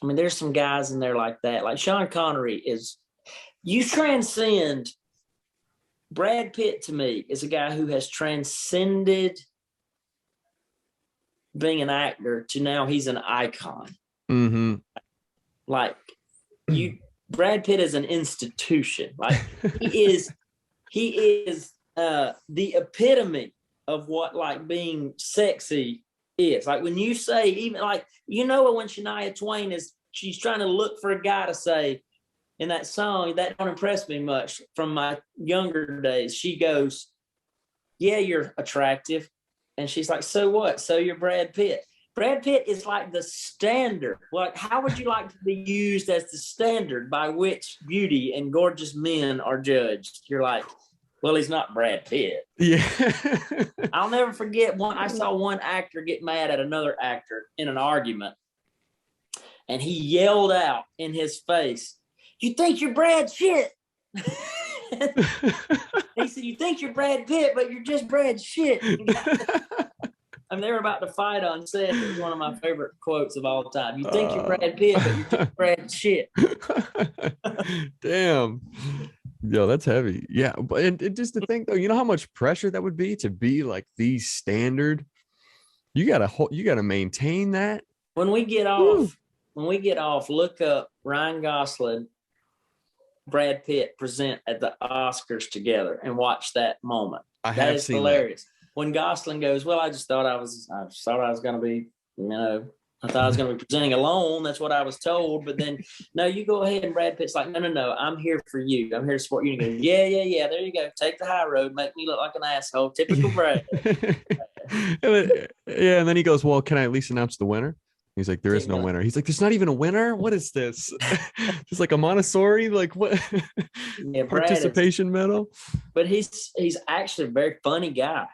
There's some guys in there like that. Like Sean Connery you transcend. Brad Pitt, to me, is a guy who has transcended being an actor to now he's an icon. Mm-hmm. Like Brad Pitt is an institution. Like he is the epitome of what like being sexy is. Like when you say, even like, when Shania Twain she's trying to look for a guy to say in that song, that don't impress me much from my younger days. She goes, yeah, you're attractive. And she's like, so what? So you're Brad Pitt. Brad Pitt is like the standard. Like, how would you like to be used as the standard by which beauty and gorgeous men are judged? You're like, well, he's not Brad Pitt. Yeah. I'll never forget I saw one actor get mad at another actor in an argument. and he yelled out in his face, "You think you're Brad Shit?" He said, "You think you're Brad Pitt, but you're just Brad Shit." And they were about to fight on set. It was one of my favorite quotes of all time. "You think you're Brad Pitt, but you're just Brad Shit." Damn. Yo, that's heavy. Yeah. But and just to think though, you know how much pressure that would be to be like the standard. You gotta maintain that. When we get off, look up Ryan Gosling, Brad Pitt present at the Oscars together and watch that moment. That is hilarious. When Gosling goes, "Well, I thought I was going to be, I thought I was going to be presenting alone. That's what I was told." But then, no, you go ahead. And Brad Pitt's like, no, I'm here for you. I'm here to support you. And he goes, yeah. There you go. Take the high road. Make me look like an asshole. Typical Brad. Yeah. And then he goes, "Well, can I at least announce the winner?" He's like, "There is no winner." He's like, "There's not even a winner? What is this?" It's like a Montessori, like what? Yeah, participation medal. But he's actually a very funny guy.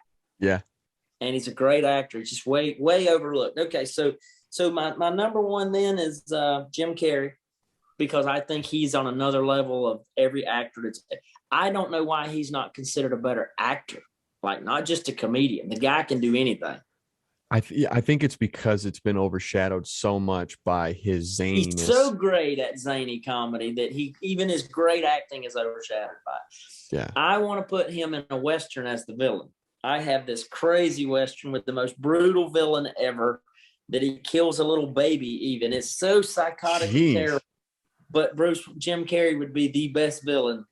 Yeah. And he's a great actor. He's just way overlooked. Okay, so my number one then is Jim Carrey, because I think he's on another level of every actor. I don't know why he's not considered a better actor, like not just a comedian. The guy can do anything. I think it's because it's been overshadowed so much by his zaniness. He's so great at zany comedy that even his great acting is overshadowed by it. Yeah. I want to put him in a Western as the villain. I have this crazy Western with the most brutal villain ever, that he kills a little baby even. It's so psychotic and terrible. But Jim Carrey would be the best villain.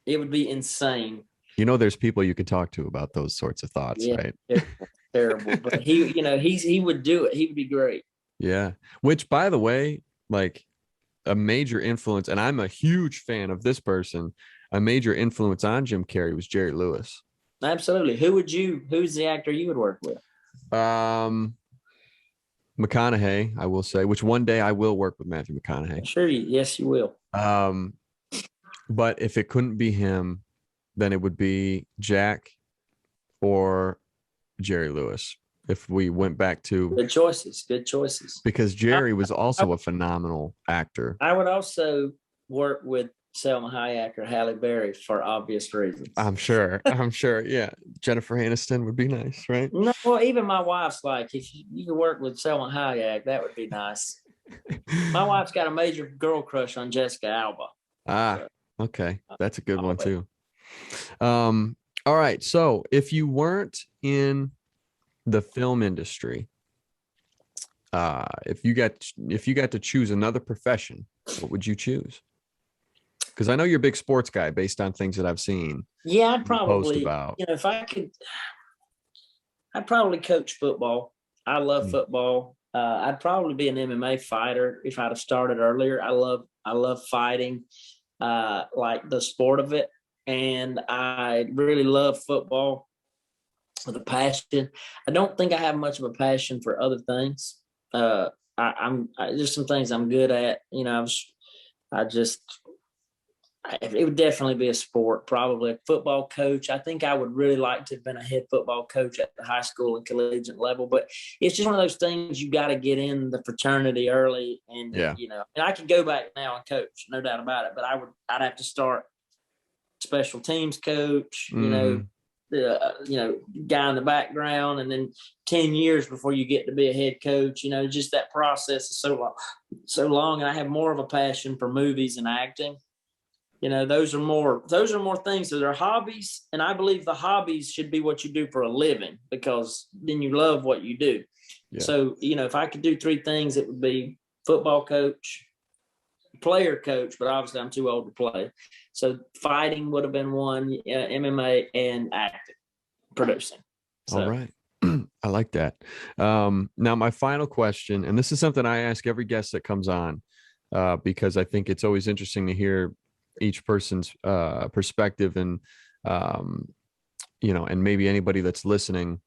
It would be insane. There's people you could talk to about those sorts of thoughts, right? Terrible. But he would do it. He would be great. Yeah. Which, by the way, like a major influence, and I'm a huge fan of this person, a major influence on Jim Carrey was Jerry Lewis. Absolutely. Who's the actor you would work with? McConaughey, I will say, which one day I will work with Matthew McConaughey. Sure. Yes, you will. But if it couldn't be him, then it would be Jack or Jerry Lewis. If we went back to good choices, because Jerry was also a phenomenal actor. I would also work with Selma Hayek or Halle Berry for obvious reasons. I'm sure. Yeah. Jennifer Aniston would be nice, right? No, well, even my wife's like, if you could work with Selma Hayek, that would be nice. My wife's got a major girl crush on Jessica Alba. Okay. That's a good one too. All right. So if you weren't in the film industry, if you got to choose another profession, what would you choose? Because I know you're a big sports guy based on things that I've seen. Yeah, I'd probably, about. If I could, I'd probably coach football. I love football. I'd probably be an MMA fighter if I'd have started earlier. I love fighting, like the sport of it. And I really love football with a passion. I don't think I have much of a passion for other things. There's some things I'm good at. It would definitely be a sport, probably a football coach. I think I would really like to have been a head football coach at the high school and collegiate level, but it's just one of those things you got to get in the fraternity early. And, and I could go back now and coach, no doubt about it, but I'd have to start special teams coach, guy in the background, and then 10 years before you get to be a head coach. Just that process is so long. And I have more of a passion for movies and acting. Those are more things that are hobbies. And I believe the hobbies should be what you do for a living, because then you love what you do. Yeah. So, if I could do three things, it would be football coach, player coach, but obviously I'm too old to play. So fighting would have been one, MMA, and acting, producing. So. All right. I like that. Now my final question, and this is something I ask every guest that comes on, because I think it's always interesting to hear each person's perspective, and and maybe anybody that's listening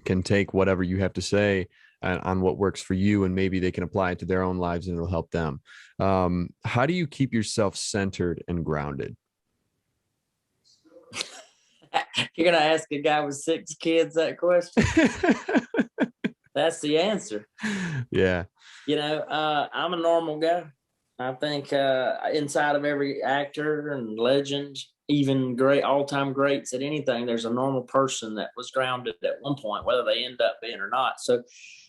can take whatever you have to say on what works for you, and maybe they can apply it to their own lives and it'll help them. How do you keep yourself centered and grounded? You're gonna ask a guy with 6 kids that question? That's the answer. Yeah. You know, I'm a normal guy. I think inside of every actor and legend, even great all-time greats at anything, there's a normal person that was grounded at one point, whether they end up being or not. So,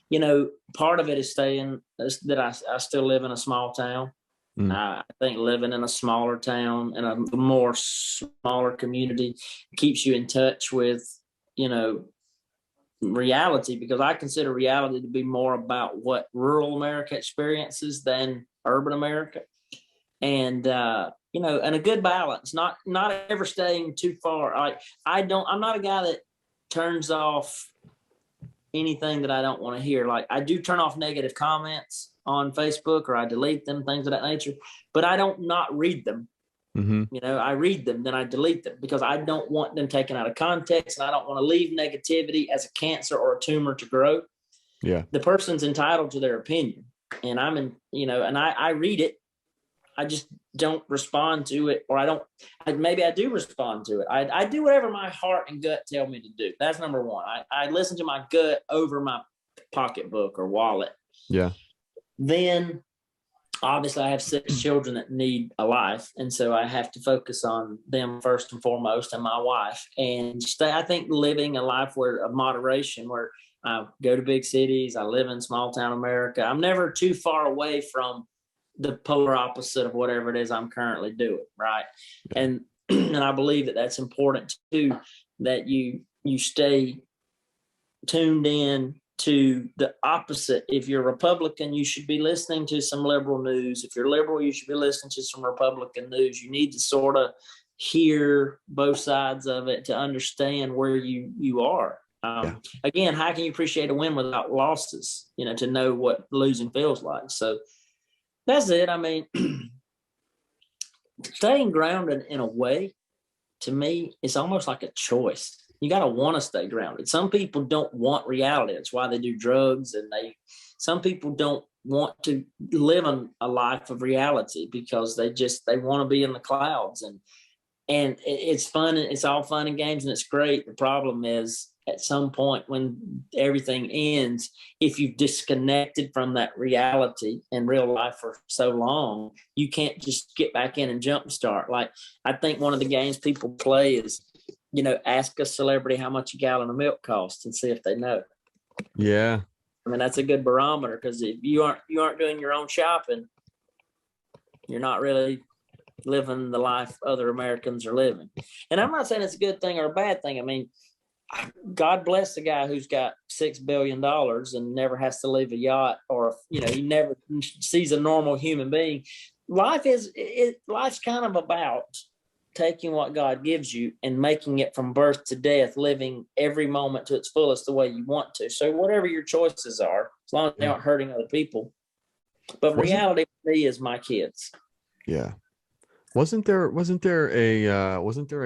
you know, part of it is that I still live in a small town. I think living in a smaller town and a more smaller community keeps you in touch with, you know, reality, because I consider reality to be more about what rural America experiences than urban America. And you know, and a good balance, not ever staying too far. I'm not a guy that turns off anything that I don't want to hear. Like, I do turn off negative comments on Facebook, or I delete them, things of that nature, but I don't not read them. You know, I read them, then I delete them, because I don't want them taken out of context, and I don't want to leave negativity as a cancer or a tumor to grow. Yeah. The person's entitled to their opinion, and you know, and I read it. I just don't respond to it, or maybe I do respond to it. I do whatever my heart and gut tell me to do. That's number one. I listen to my gut over my pocketbook or wallet. Yeah. Then obviously I have 6 children that need a life. And so I have to focus on them first and foremost, and my wife, and I think living a life of moderation, where I go to big cities, I live in small town America. I'm never too far away from the polar opposite of whatever it is I'm currently doing. Right. And I believe that that's important too, that you stay tuned in to the opposite. If you're Republican, you should be listening to some liberal news. If you're liberal, you should be listening to some Republican news. You need to sort of hear both sides of it to understand where you are. Again, how can you appreciate a win without losses? You know, to know what losing feels like. So that's it. I mean, staying grounded in a way, to me, it's almost like a choice. You got to want to stay grounded. Some people don't want reality. That's why they do drugs. And some people don't want to live a life of reality, because they want to be in the clouds. And it's fun. It's all fun and games, and it's great. The problem is, at some point when everything ends, if you've disconnected from that reality and real life for so long, you can't just get back in and jumpstart. Like, I think one of the games people play is, you know, ask a celebrity how much a gallon of milk costs and see if they know. Yeah. I mean, that's a good barometer, because if you aren't doing your own shopping, you're not really living the life other Americans are living. And I'm not saying it's a good thing or a bad thing. I mean, God bless the guy who's got $6 billion and never has to leave a yacht, or, you know, he never sees a normal human being. Life's kind of about taking what God gives you and making it from birth to death, living every moment to its fullest the way you want to. So whatever your choices are, as long as they aren't hurting other people. But reality for me is my kids. Yeah. Wasn't there a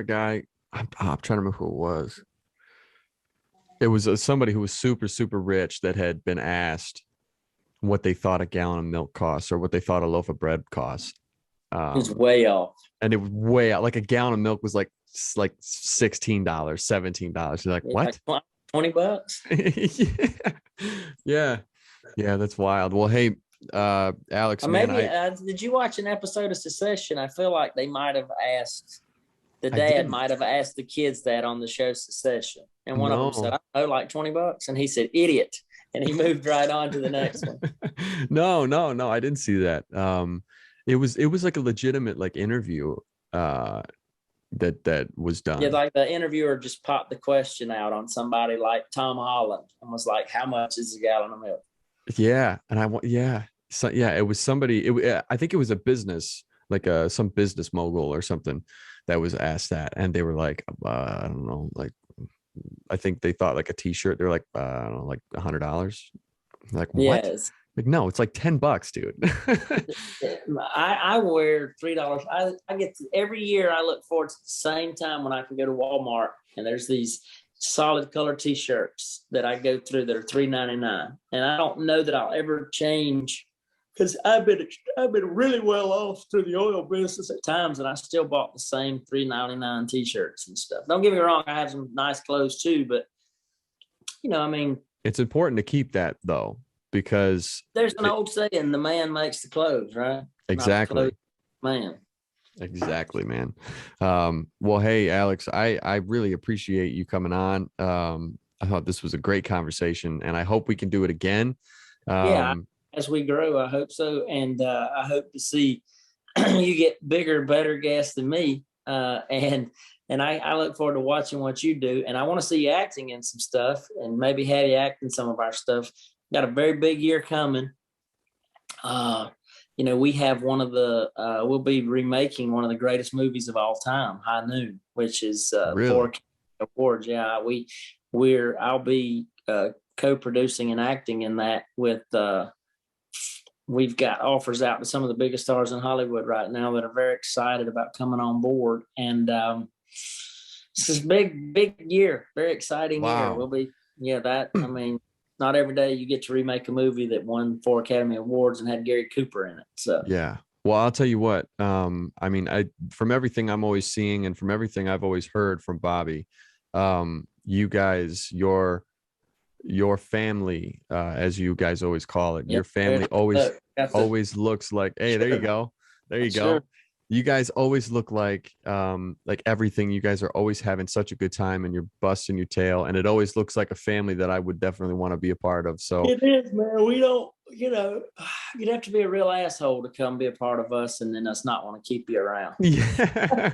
guy? I'm trying to remember who it was. It was somebody who was super, super rich that had been asked what they thought a gallon of milk costs, or what they thought a loaf of bread costs. It was way off. And it was way out. Like, a gallon of milk was like $16, $17. You're like, what? Like $20? Yeah. Yeah, that's wild. Well, hey, Alex, did you watch an episode of Succession? I feel like they might have asked, the dad might have asked the kids that on the show Succession. And one of them said, I know, like $20. And he said, idiot. And he moved right on to the next one. No, I didn't see that. It was like a legitimate interview that was done. Yeah, like the interviewer just popped the question out on somebody like Tom Holland and was like, how much is a gallon of milk? Yeah. And it was somebody, I think it was a business, like some business mogul or something that was asked that. And they were like, I don't know, like, I think they thought like a t-shirt. They're like, I don't know, like $100. Like, what? Yes. Like, no, it's like $10, dude. I wear $3. I get every year. I look forward to the same time when I can go to Walmart and there's these solid color t-shirts that I go through that are $3.99, and I don't know that I'll ever change, because I've been really well off through the oil business at times, and I still bought the same $3.99 t-shirts and stuff. Don't get me wrong, I have some nice clothes too, but I mean, it's important to keep that though, because There's an old saying, the man makes the clothes, right? Not the exactly. clothes, man. Exactly, man. Well, hey, Alex, I really appreciate you coming on. I thought this was a great conversation, and I hope we can do it again. Yeah, as we grow, I hope so. And I hope to see you get bigger, better guests than me. And I look forward to watching what you do. And I want to see you acting in some stuff and maybe have you act in some of our stuff. Got a very big year coming. We have one of the, we'll be remaking one of the greatest movies of all time, High Noon, which is Really? 4 awards. Yeah, I'll be co-producing and acting in that with, we've got offers out to some of the biggest stars in Hollywood right now that are very excited about coming on board. And this is big year, very exciting year. Wow. We'll be, not every day you get to remake a movie that won 4 Academy Awards and had Gary Cooper in it. So Yeah. Well, I'll tell you what, from everything I'm always seeing and from everything I've always heard from Bobby, you guys, your family, as you guys always call it, your family always looks like, hey, there you go. There you go. Sure. You guys always look like everything. You guys are always having such a good time and you're busting your tail. And it always looks like a family that I would definitely want to be a part of. So it is, man. We don't, you'd have to be a real asshole to come be a part of us and then us not want to keep you around. Yeah.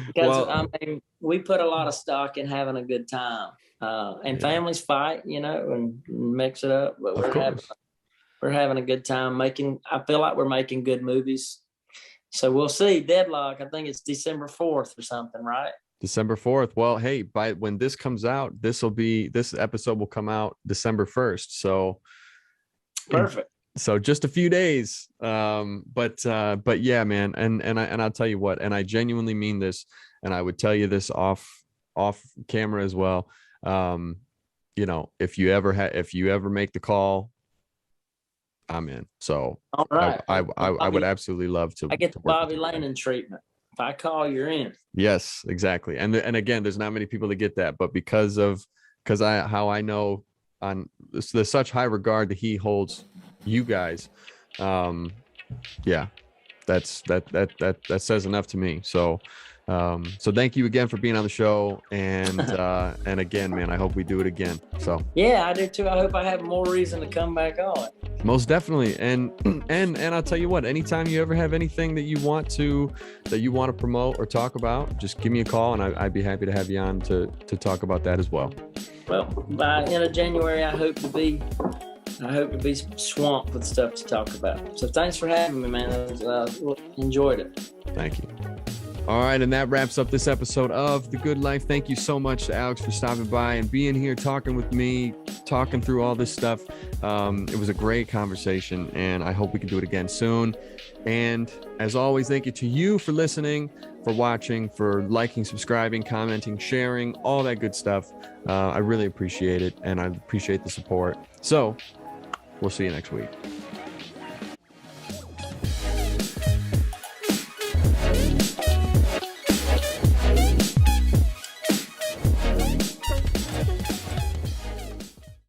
Because we put a lot of stock in having a good time. And families fight, and mix it up. But we're having a good time I feel like we're making good movies. So we'll see. Deadlock, I think it's December 4th or something, right? December 4th. Well, hey, by when this comes out, this episode will come out December 1st. So perfect. So just a few days. But yeah, man. And I'll tell you what, and I genuinely mean this, and I would tell you this off camera as well. If you ever make the call, I'm in. So all right. I would absolutely love to. I get the Bobby Lindeen treatment. If I call, you're in. Yes, exactly. And again, there's not many people that get that, but because I know on the such high regard that he holds you guys, yeah, that says enough to me. So thank you again for being on the show, and again, man, I hope we do it again. So yeah, I do too. I hope I have more reason to come back on. Most definitely. And I'll tell you what, anytime you ever have anything that you want to promote or talk about, just give me a call and I'd be happy to have you on to talk about that as well. Well, by end of January, I hope to be swamped with stuff to talk about. So thanks for having me, man. Enjoyed it. Thank you. All right, and that wraps up this episode of The Good Life. Thank you so much to Alex for stopping by and being here, talking with me, talking through all this stuff. It was a great conversation, and I hope we can do it again soon. And as always, thank you to you for listening, for watching, for liking, subscribing, commenting, sharing, all that good stuff. I really appreciate it, and I appreciate the support. So we'll see you next week.